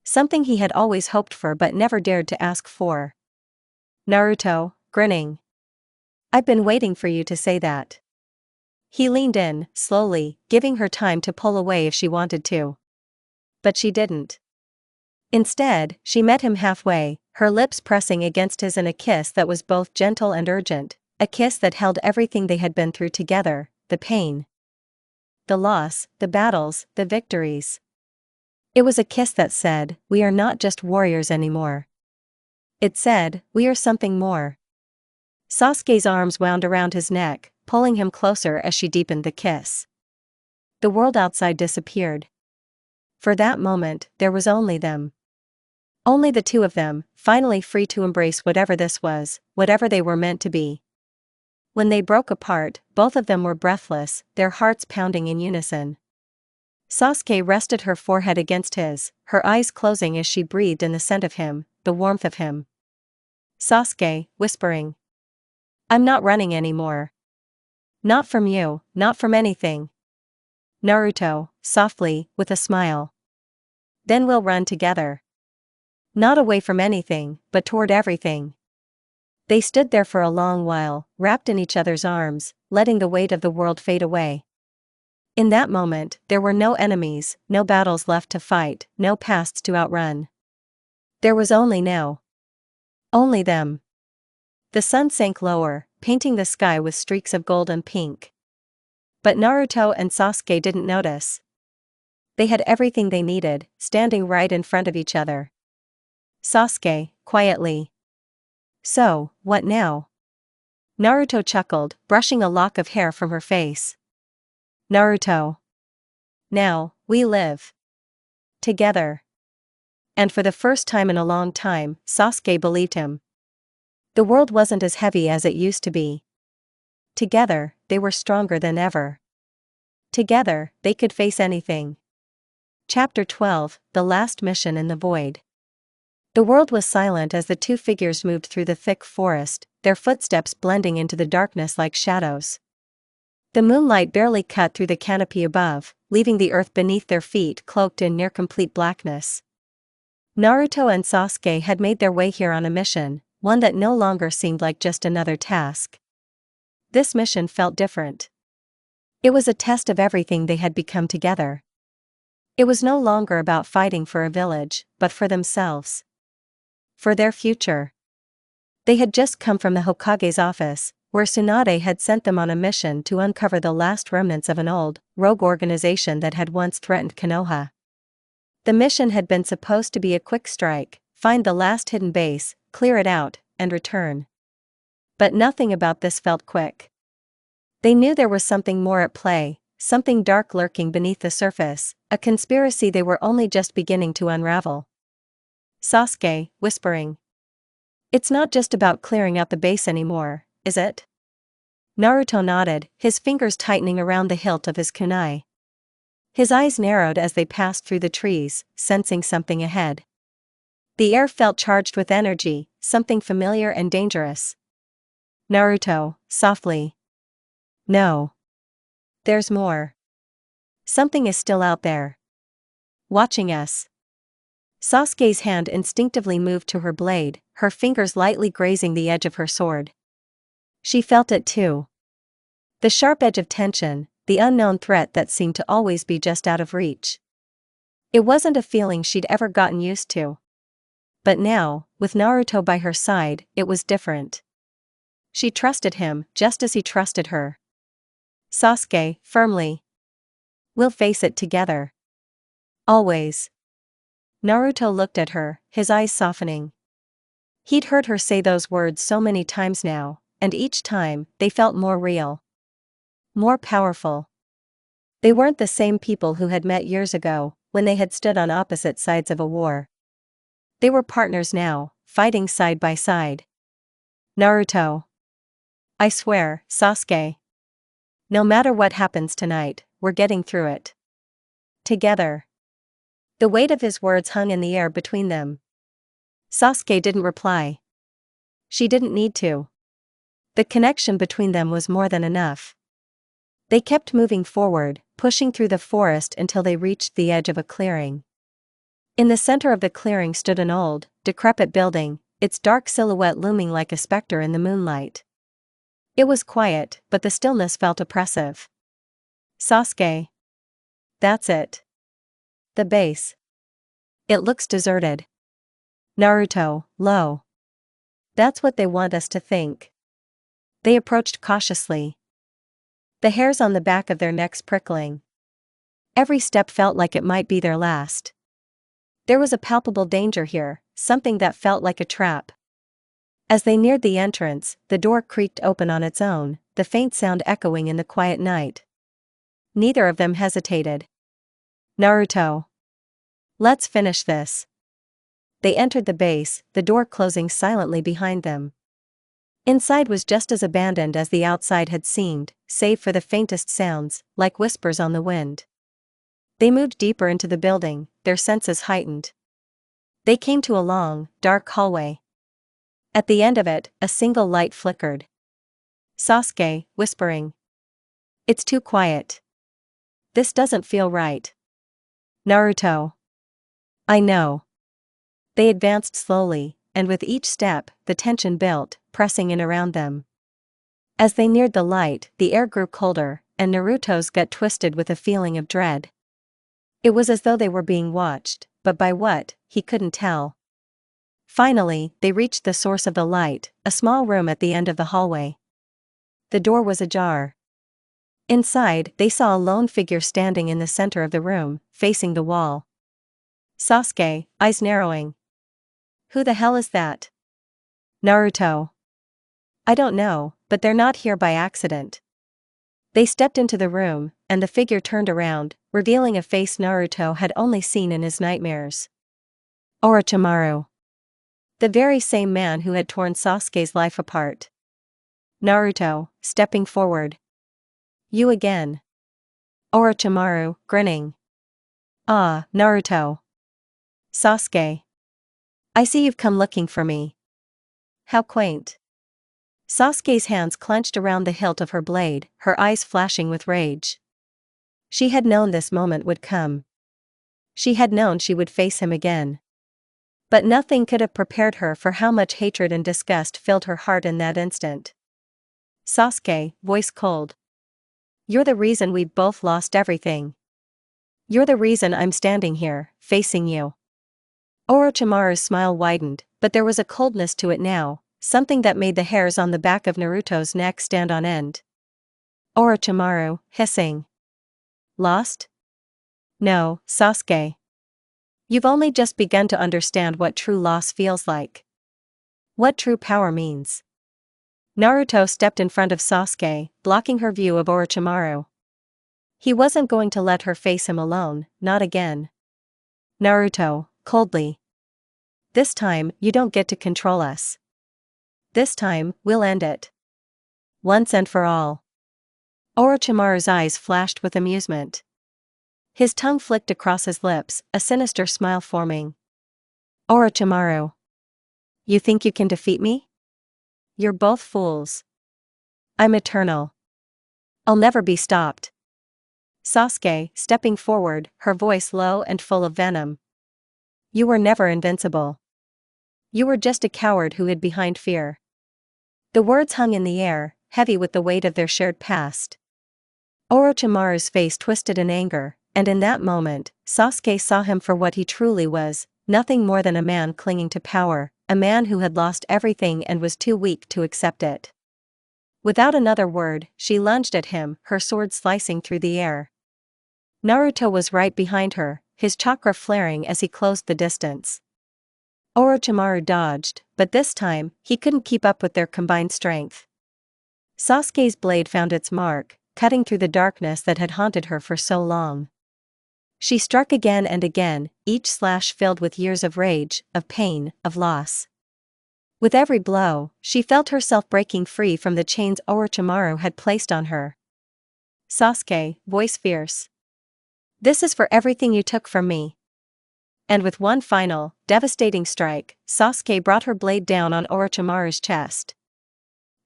Something he had always hoped for but never dared to ask for. Naruto, grinning. I've been waiting for you to say that. He leaned in, slowly, giving her time to pull away if she wanted to. But she didn't. Instead, she met him halfway, her lips pressing against his in a kiss that was both gentle and urgent, a kiss that held everything they had been through together, the pain, the loss, the battles, the victories. It was a kiss that said, we are not just warriors anymore. It said, we are something more. Sasuke's arms wound around his neck, pulling him closer as she deepened the kiss. The world outside disappeared. For that moment, there was only them. Only the two of them, finally free to embrace whatever this was, whatever they were meant to be. When they broke apart, both of them were breathless, their hearts pounding in unison. Sasuke rested her forehead against his, her eyes closing as she breathed in the scent of him, the warmth of him. Sasuke, whispering. I'm not running anymore. Not from you, not from anything. Naruto, softly, with a smile. Then we'll run together. Not away from anything, but toward everything. They stood there for a long while, wrapped in each other's arms, letting the weight of the world fade away. In that moment, there were no enemies, no battles left to fight, no pasts to outrun. There was only now. Only them. The sun sank lower, painting the sky with streaks of gold and pink. But Naruto and Sasuke didn't notice. They had everything they needed, standing right in front of each other. Sasuke, quietly. So, what now? Naruto chuckled, brushing a lock of hair from her face. Naruto. Now, we live. Together. And for the first time in a long time, Sasuke believed him. The world wasn't as heavy as it used to be. Together, they were stronger than ever. Together, they could face anything. Chapter 12, The Last Mission in the Void. The world was silent as the two figures moved through the thick forest, their footsteps blending into the darkness like shadows. The moonlight barely cut through the canopy above, leaving the earth beneath their feet cloaked in near-complete blackness. Naruto and Sasuke had made their way here on a mission, one that no longer seemed like just another task. This mission felt different. It was a test of everything they had become together. It was no longer about fighting for a village, but for themselves. For their future. They had just come from the Hokage's office, where Tsunade had sent them on a mission to uncover the last remnants of an old, rogue organization that had once threatened Konoha. The mission had been supposed to be a quick strike, find the last hidden base, clear it out, and return. But nothing about this felt quick. They knew there was something more at play, something dark lurking beneath the surface, a conspiracy they were only just beginning to unravel. Sasuke, whispering. "It's not just about clearing out the base anymore, is it?" Naruto nodded, his fingers tightening around the hilt of his kunai. His eyes narrowed as they passed through the trees, sensing something ahead. The air felt charged with energy, something familiar and dangerous. Naruto, softly. "No. There's more. Something is still out there. Watching us." Sasuke's hand instinctively moved to her blade, her fingers lightly grazing the edge of her sword. She felt it too. The sharp edge of tension, the unknown threat that seemed to always be just out of reach. It wasn't a feeling she'd ever gotten used to. But now, with Naruto by her side, it was different. She trusted him, just as he trusted her. "Sasuke, firmly. We'll face it together. Always." Naruto looked at her, his eyes softening. He'd heard her say those words so many times now, and each time, they felt more real. More powerful. They weren't the same people who had met years ago, when they had stood on opposite sides of a war. They were partners now, fighting side by side. "Naruto. I swear, Sasuke. No matter what happens tonight, we're getting through it. Together." The weight of his words hung in the air between them. Sasuke didn't reply. She didn't need to. The connection between them was more than enough. They kept moving forward, pushing through the forest until they reached the edge of a clearing. In the center of the clearing stood an old, decrepit building, its dark silhouette looming like a specter in the moonlight. It was quiet, but the stillness felt oppressive. "Sasuke. That's it. The base. It looks deserted." Naruto, low. "That's what they want us to think." They approached cautiously. The hairs on the back of their necks prickling. Every step felt like it might be their last. There was a palpable danger here, something that felt like a trap. As they neared the entrance, the door creaked open on its own, the faint sound echoing in the quiet night. Neither of them hesitated. "Naruto. Let's finish this." They entered the base, the door closing silently behind them. Inside was just as abandoned as the outside had seemed, save for the faintest sounds, like whispers on the wind. They moved deeper into the building, their senses heightened. They came to a long, dark hallway. At the end of it, a single light flickered. Sasuke, whispering. "It's too quiet. This doesn't feel right." Naruto. "I know." They advanced slowly, and with each step, the tension built, pressing in around them. As they neared the light, the air grew colder, and Naruto's gut twisted with a feeling of dread. It was as though they were being watched, but by what, he couldn't tell. Finally, they reached the source of the light, a small room at the end of the hallway. The door was ajar. Inside, they saw a lone figure standing in the center of the room, facing the wall. Sasuke, eyes narrowing. "Who the hell is that?" Naruto. "I don't know, but they're not here by accident." They stepped into the room, and the figure turned around, revealing a face Naruto had only seen in his nightmares. Orochimaru. The very same man who had torn Sasuke's life apart. Naruto, stepping forward. "You again." Orochimaru, grinning. "Ah, Naruto." Sasuke. I see you've come looking for me. How quaint. Sasuke's hands clenched around the hilt of her blade, her eyes flashing with rage. She had known this moment would come. She had known she would face him again. But nothing could have prepared her for how much hatred and disgust filled her heart in that instant. Sasuke, voice cold. You're the reason we've both lost everything. You're the reason I'm standing here, facing you. Orochimaru's smile widened, but there was a coldness to it now, something that made the hairs on the back of Naruto's neck stand on end. Orochimaru, hissing. Lost? No, Sasuke. You've only just begun to understand what true loss feels like. What true power means. Naruto stepped in front of Sasuke, blocking her view of Orochimaru. He wasn't going to let her face him alone, not again. Naruto, coldly. This time, you don't get to control us. This time, we'll end it. Once and for all. Orochimaru's eyes flashed with amusement. His tongue flicked across his lips, a sinister smile forming. Orochimaru. You think you can defeat me? You're both fools. I'm eternal. I'll never be stopped. Sasuke, stepping forward, her voice low and full of venom. You were never invincible. You were just a coward who hid behind fear. The words hung in the air, heavy with the weight of their shared past. Orochimaru's face twisted in anger, and in that moment, Sasuke saw him for what he truly was, nothing more than a man clinging to power, a man who had lost everything and was too weak to accept it. Without another word, she lunged at him, her sword slicing through the air. Naruto was right behind her, his chakra flaring as he closed the distance. Orochimaru dodged, but this time, he couldn't keep up with their combined strength. Sasuke's blade found its mark, cutting through the darkness that had haunted her for so long. She struck again and again, each slash filled with years of rage, of pain, of loss. With every blow, she felt herself breaking free from the chains Orochimaru had placed on her. Sasuke, voice fierce. This is for everything you took from me. And with one final, devastating strike, Sasuke brought her blade down on Orochimaru's chest.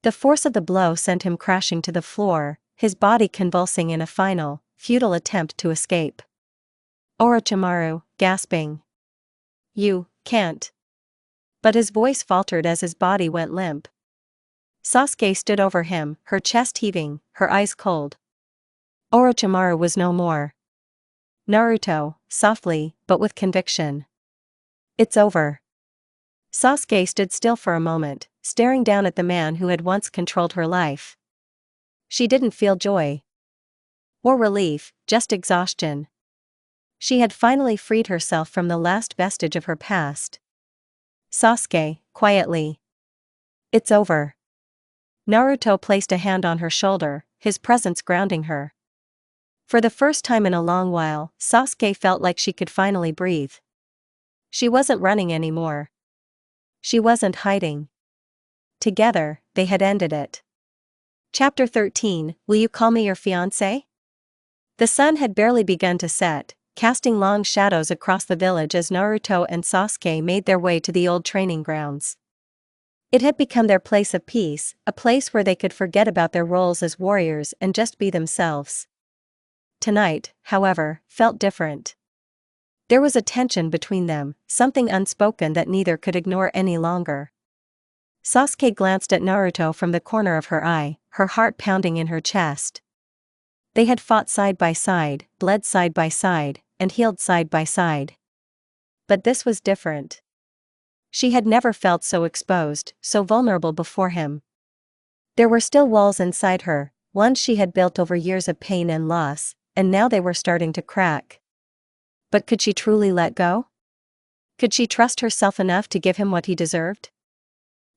The force of the blow sent him crashing to the floor, his body convulsing in a final, futile attempt to escape. Orochimaru, gasping. You can't. But his voice faltered as his body went limp. Sasuke stood over him, her chest heaving, her eyes cold. Orochimaru was no more. Naruto, softly, but with conviction. It's over. Sasuke stood still for a moment, staring down at the man who had once controlled her life. She didn't feel joy or relief, just exhaustion. She had finally freed herself from the last vestige of her past. Sasuke, quietly. It's over. Naruto placed a hand on her shoulder, his presence grounding her. For the first time in a long while, Sasuke felt like she could finally breathe. She wasn't running anymore. She wasn't hiding. Together, they had ended it. Chapter 13, Will You Call Me Your Fiancé? The sun had barely begun to set, casting long shadows across the village as Naruto and Sasuke made their way to the old training grounds. It had become their place of peace, a place where they could forget about their roles as warriors and just be themselves. Tonight, however, felt different. There was a tension between them, something unspoken that neither could ignore any longer. Sasuke glanced at Naruto from the corner of her eye, her heart pounding in her chest. They had fought side by side, bled side by side, and healed side by side. But this was different. She had never felt so exposed, so vulnerable before him. There were still walls inside her, ones she had built over years of pain and loss, and now they were starting to crack. But could she truly let go? Could she trust herself enough to give him what he deserved?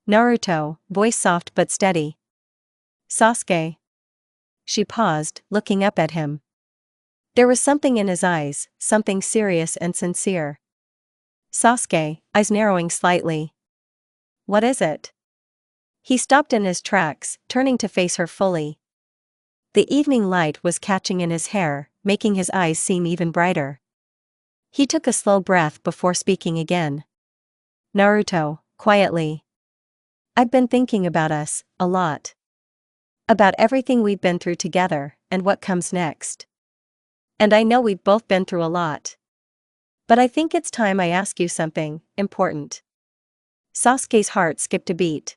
Naruto, voice soft but steady. Sasuke. She paused, looking up at him. There was something in his eyes, something serious and sincere. Sasuke, eyes narrowing slightly. What is it? He stopped in his tracks, turning to face her fully. The evening light was catching in his hair, making his eyes seem even brighter. He took a slow breath before speaking again. Naruto, quietly. I've been thinking about us, a lot. About everything we've been through together, and what comes next. And I know we've both been through a lot. But I think it's time I ask you something important. Sasuke's heart skipped a beat.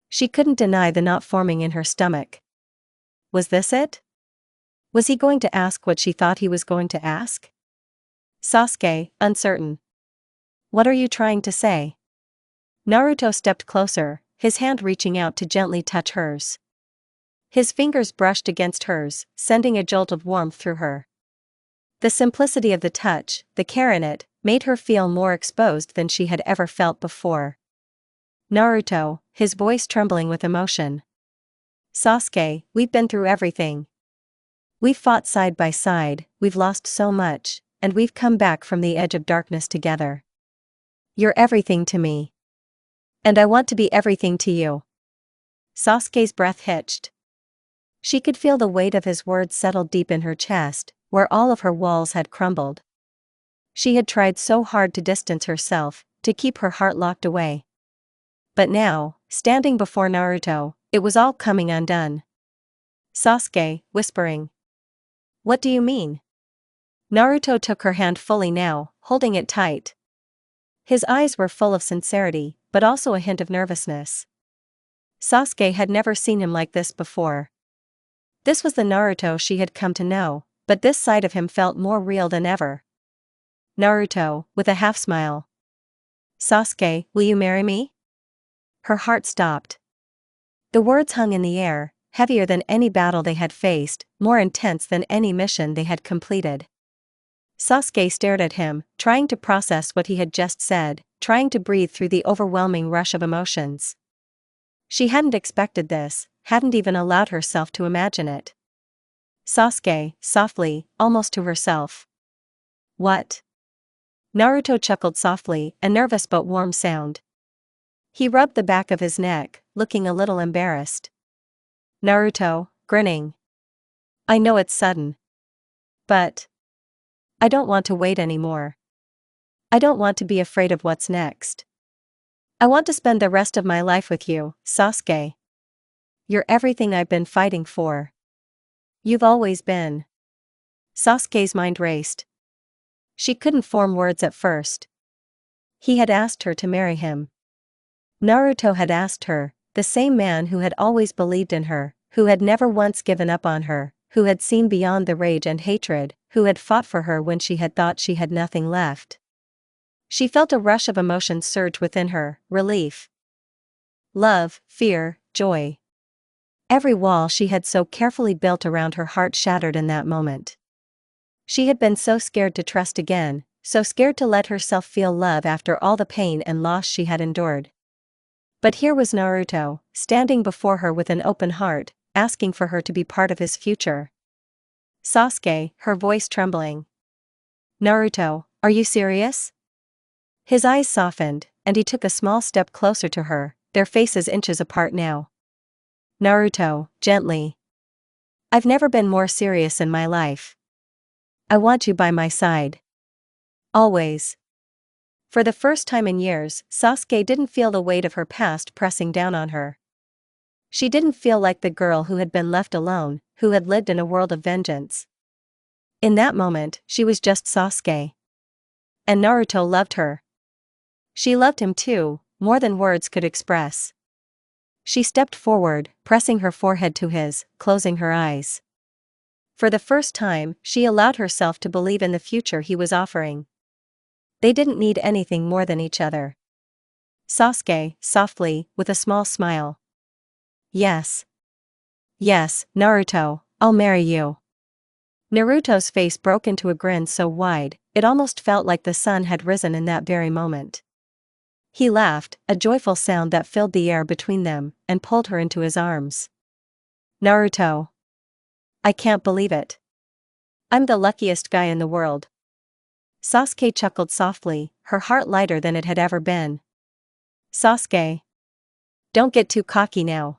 She couldn't deny the knot forming in her stomach. Was this it? Was he going to ask what she thought he was going to ask? Sasuke, uncertain. What are you trying to say? Naruto stepped closer, his hand reaching out to gently touch hers. His fingers brushed against hers, sending a jolt of warmth through her. The simplicity of the touch, the care in it, made her feel more exposed than she had ever felt before. Naruto, his voice trembling with emotion. Sasuke, we've been through everything. We've fought side by side, we've lost so much, and we've come back from the edge of darkness together. You're everything to me. And I want to be everything to you. Sasuke's breath hitched. She could feel the weight of his words settle deep in her chest, where all of her walls had crumbled. She had tried so hard to distance herself, to keep her heart locked away. But now, standing before Naruto, it was all coming undone. Sasuke, whispering. What do you mean? Naruto took her hand fully now, holding it tight. His eyes were full of sincerity, but also a hint of nervousness. Sasuke had never seen him like this before. This was the Naruto she had come to know, but this side of him felt more real than ever. Naruto, with a half smile. Sasuke, will you marry me? Her heart stopped. The words hung in the air, heavier than any battle they had faced, more intense than any mission they had completed. Sasuke stared at him, trying to process what he had just said, trying to breathe through the overwhelming rush of emotions. She hadn't expected this, hadn't even allowed herself to imagine it. Sasuke, softly, almost to herself. What? Naruto chuckled softly, a nervous but warm sound. He rubbed the back of his neck, looking a little embarrassed. Naruto, grinning. I know it's sudden. But I don't want to wait anymore. I don't want to be afraid of what's next. I want to spend the rest of my life with you, Sasuke. You're everything I've been fighting for. You've always been. Sasuke's mind raced. She couldn't form words at first. He had asked her to marry him. Naruto had asked her, the same man who had always believed in her, who had never once given up on her, who had seen beyond the rage and hatred, who had fought for her when she had thought she had nothing left. She felt a rush of emotions surge within her, relief, love, fear, joy. Every wall she had so carefully built around her heart shattered in that moment. She had been so scared to trust again, so scared to let herself feel love after all the pain and loss she had endured. But here was Naruto, standing before her with an open heart, asking for her to be part of his future. Sasuke, her voice trembling. Naruto, are you serious? His eyes softened, and he took a small step closer to her, their faces inches apart now. Naruto, gently. I've never been more serious in my life. I want you by my side. Always. For the first time in years, Sasuke didn't feel the weight of her past pressing down on her. She didn't feel like the girl who had been left alone, who had lived in a world of vengeance. In that moment, she was just Sasuke. And Naruto loved her. She loved him too, more than words could express. She stepped forward, pressing her forehead to his, closing her eyes. For the first time, she allowed herself to believe in the future he was offering. They didn't need anything more than each other. Sasuke, softly, with a small smile. Yes. Yes, Naruto, I'll marry you. Naruto's face broke into a grin so wide, it almost felt like the sun had risen in that very moment. He laughed, a joyful sound that filled the air between them, and pulled her into his arms. Naruto. I can't believe it. I'm the luckiest guy in the world. Sasuke chuckled softly, her heart lighter than it had ever been. Sasuke. Don't get too cocky now.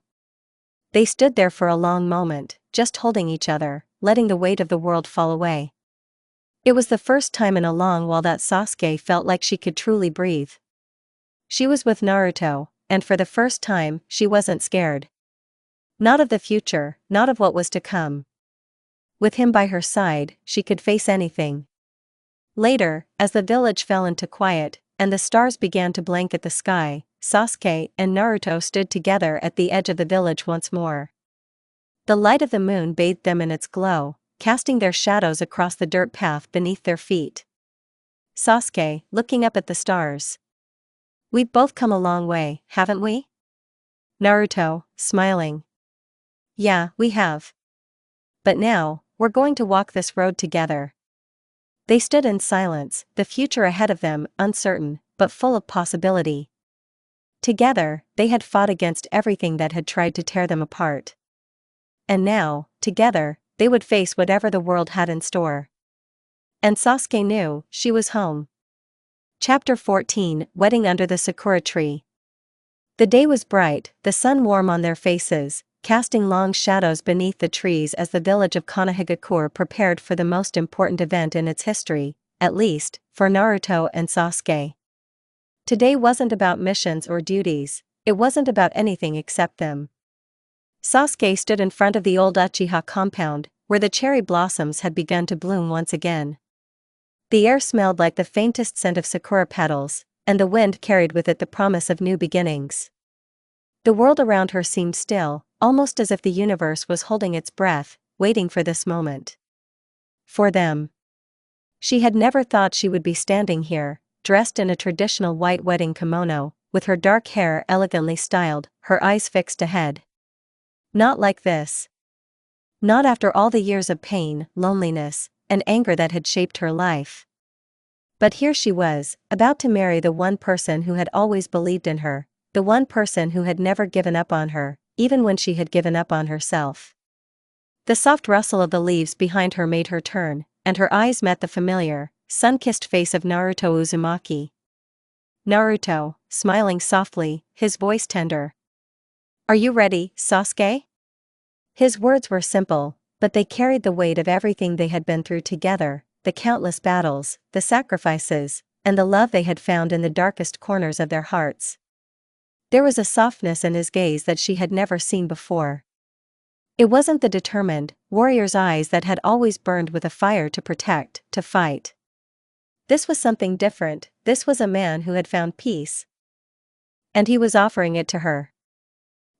They stood there for a long moment, just holding each other, letting the weight of the world fall away. It was the first time in a long while that Sasuke felt like she could truly breathe. She was with Naruto, and for the first time, she wasn't scared. Not of the future, not of what was to come. With him by her side, she could face anything. Later, as the village fell into quiet, and the stars began to blanket the sky, Sasuke and Naruto stood together at the edge of the village once more. The light of the moon bathed them in its glow, casting their shadows across the dirt path beneath their feet. Sasuke, looking up at the stars. We've both come a long way, haven't we? Naruto, smiling. Yeah, we have. But now, we're going to walk this road together. They stood in silence, the future ahead of them uncertain, but full of possibility. Together, they had fought against everything that had tried to tear them apart. And now, together, they would face whatever the world had in store. And Sasuke knew, she was home. Chapter 14, Wedding Under the Sakura Tree. The day was bright, the sun warm on their faces, casting long shadows beneath the trees as the village of Konohagakure prepared for the most important event in its history, at least, for Naruto and Sasuke. Today wasn't about missions or duties, it wasn't about anything except them. Sasuke stood in front of the old Uchiha compound, where the cherry blossoms had begun to bloom once again. The air smelled like the faintest scent of sakura petals, and the wind carried with it the promise of new beginnings. The world around her seemed still, almost as if the universe was holding its breath, waiting for this moment. For them. She had never thought she would be standing here, dressed in a traditional white wedding kimono, with her dark hair elegantly styled, her eyes fixed ahead. Not like this. Not after all the years of pain, loneliness, and anger that had shaped her life. But here she was, about to marry the one person who had always believed in her, the one person who had never given up on her, even when she had given up on herself. The soft rustle of the leaves behind her made her turn, and her eyes met the familiar, sun-kissed face of Naruto Uzumaki. Naruto, smiling softly, his voice tender. Are you ready, Sasuke? His words were simple, but they carried the weight of everything they had been through together, the countless battles, the sacrifices, and the love they had found in the darkest corners of their hearts. There was a softness in his gaze that she had never seen before. It wasn't the determined, warrior's eyes that had always burned with a fire to protect, to fight. This was something different, this was a man who had found peace. And he was offering it to her.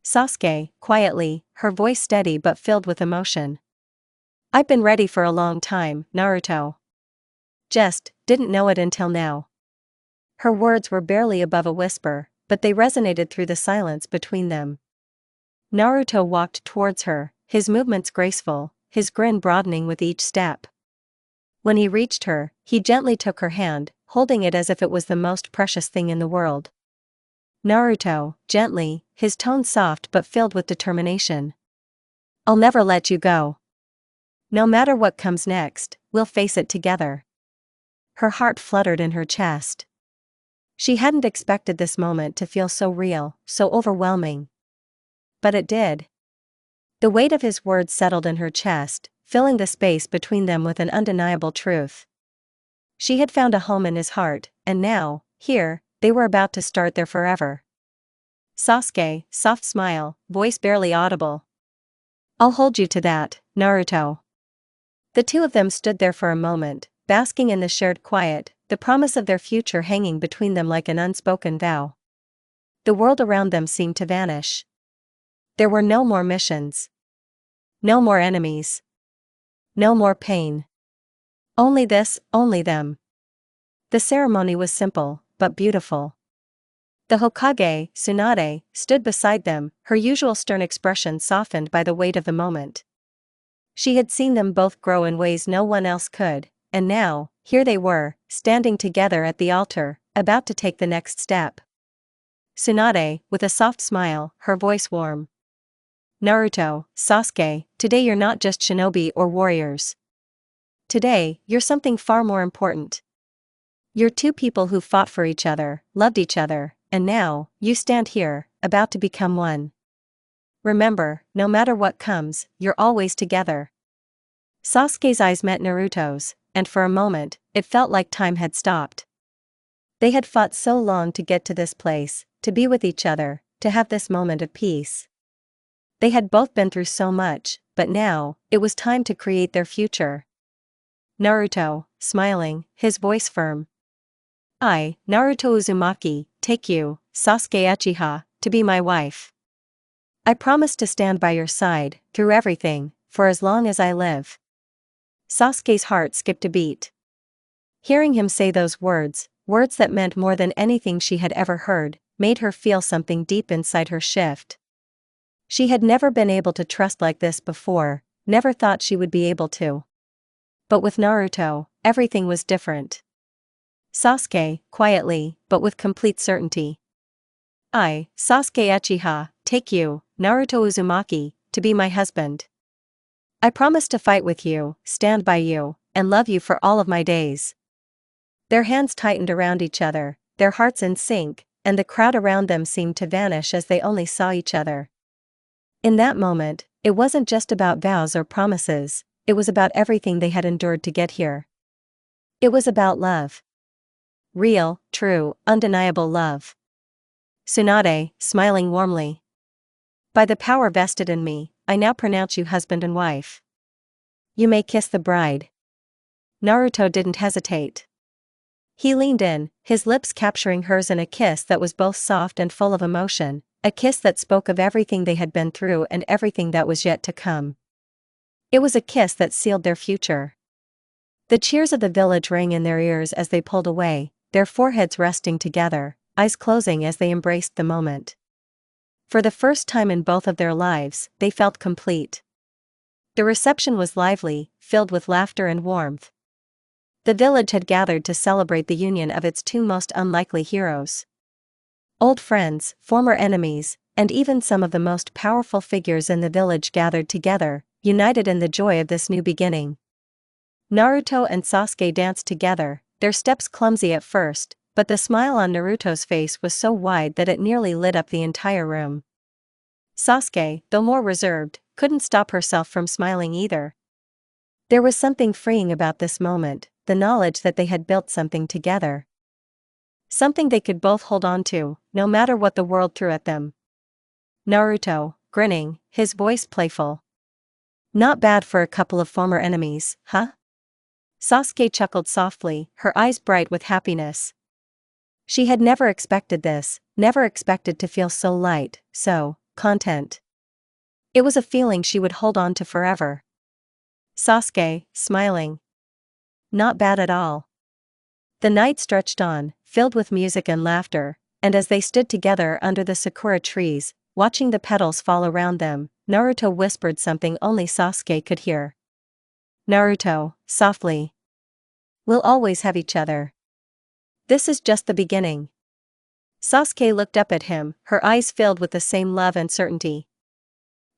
Sasuke, quietly, her voice steady but filled with emotion. I've been ready for a long time, Naruto. Just, didn't know it until now. Her words were barely above a whisper, but they resonated through the silence between them. Naruto walked towards her, his movements graceful, his grin broadening with each step. When he reached her, he gently took her hand, holding it as if it was the most precious thing in the world. Naruto, gently, his tone soft but filled with determination. I'll never let you go. No matter what comes next, we'll face it together. Her heart fluttered in her chest. She hadn't expected this moment to feel so real, so overwhelming. But it did. The weight of his words settled in her chest, filling the space between them with an undeniable truth. She had found a home in his heart, and now, here, they were about to start their forever. Sasuke, soft smile, voice barely audible. I'll hold you to that, Naruto. The two of them stood there for a moment, basking in the shared quiet, the promise of their future hanging between them like an unspoken vow. The world around them seemed to vanish. There were no more missions. No more enemies. No more pain. Only this, only them. The ceremony was simple, but beautiful. The Hokage, Tsunade, stood beside them, her usual stern expression softened by the weight of the moment. She had seen them both grow in ways no one else could, and now, here they were, standing together at the altar, about to take the next step. Tsunade, with a soft smile, her voice warm. Naruto, Sasuke, today you're not just shinobi or warriors. Today, you're something far more important. You're two people who fought for each other, loved each other, and now, you stand here, about to become one. Remember, no matter what comes, you're always together. Sasuke's eyes met Naruto's, and for a moment, it felt like time had stopped. They had fought so long to get to this place, to be with each other, to have this moment of peace. They had both been through so much, but now, it was time to create their future. Naruto, smiling, his voice firm. I, Naruto Uzumaki, take you, Sasuke Uchiha, to be my wife. I promise to stand by your side, through everything, for as long as I live. Sasuke's heart skipped a beat. Hearing him say those words that meant more than anything she had ever heard, made her feel something deep inside her shift. She had never been able to trust like this before, never thought she would be able to. But with Naruto, everything was different. Sasuke, quietly, but with complete certainty. I, Sasuke Uchiha, take you, Naruto Uzumaki, to be my husband. I promise to fight with you, stand by you, and love you for all of my days. Their hands tightened around each other, their hearts in sync, and the crowd around them seemed to vanish as they only saw each other. In that moment, it wasn't just about vows or promises, it was about everything they had endured to get here. It was about love. Real, true, undeniable love. Tsunade, smiling warmly. By the power vested in me, I now pronounce you husband and wife. You may kiss the bride. Naruto didn't hesitate. He leaned in, his lips capturing hers in a kiss that was both soft and full of emotion, a kiss that spoke of everything they had been through and everything that was yet to come. It was a kiss that sealed their future. The cheers of the village rang in their ears as they pulled away, their foreheads resting together, eyes closing as they embraced the moment. For the first time in both of their lives, they felt complete. The reception was lively, filled with laughter and warmth. The village had gathered to celebrate the union of its two most unlikely heroes. Old friends, former enemies, and even some of the most powerful figures in the village gathered together, united in the joy of this new beginning. Naruto and Sasuke danced together, their steps clumsy at first, but the smile on Naruto's face was so wide that it nearly lit up the entire room. Sasuke, though more reserved, couldn't stop herself from smiling either. There was something freeing about this moment, the knowledge that they had built something together. Something they could both hold on to, no matter what the world threw at them. Naruto, grinning, his voice playful. Not bad for a couple of former enemies, huh? Sasuke chuckled softly, her eyes bright with happiness. She had never expected this, never expected to feel so light, so content. It was a feeling she would hold on to forever. Sasuke, smiling. Not bad at all. The night stretched on, filled with music and laughter, and as they stood together under the sakura trees, watching the petals fall around them, Naruto whispered something only Sasuke could hear. Naruto, softly. We'll always have each other. This is just the beginning. Sasuke looked up at him, her eyes filled with the same love and certainty.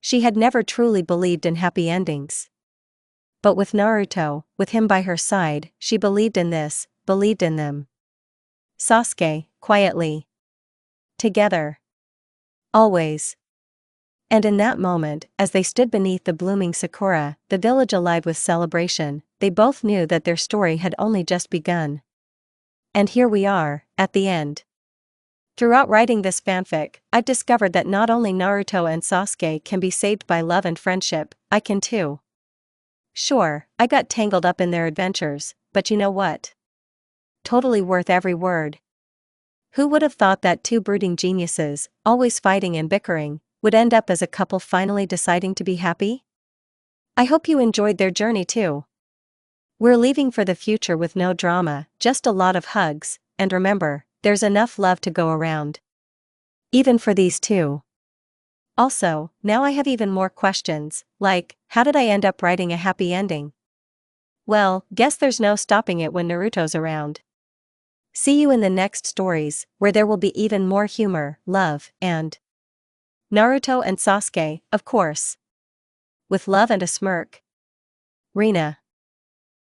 She had never truly believed in happy endings. But with Naruto, with him by her side, she believed in this, believed in them. Sasuke, quietly. Together. Always. And in that moment, as they stood beneath the blooming sakura, the village alive with celebration, they both knew that their story had only just begun. And here we are, at the end. Throughout writing this fanfic, I've discovered that not only Naruto and Sasuke can be saved by love and friendship, I can too. Sure, I got tangled up in their adventures, but you know what? Totally worth every word. Who would have thought that two brooding geniuses, always fighting and bickering, would end up as a couple finally deciding to be happy? I hope you enjoyed their journey too. We're leaving for the future with no drama, just a lot of hugs, and remember, there's enough love to go around. Even for these two. Also, now I have even more questions, like, how did I end up writing a happy ending? Well, guess there's no stopping it when Naruto's around. See you in the next stories, where there will be even more humor, love, and Naruto and Sasuke, of course. With love and a smirk. Rina.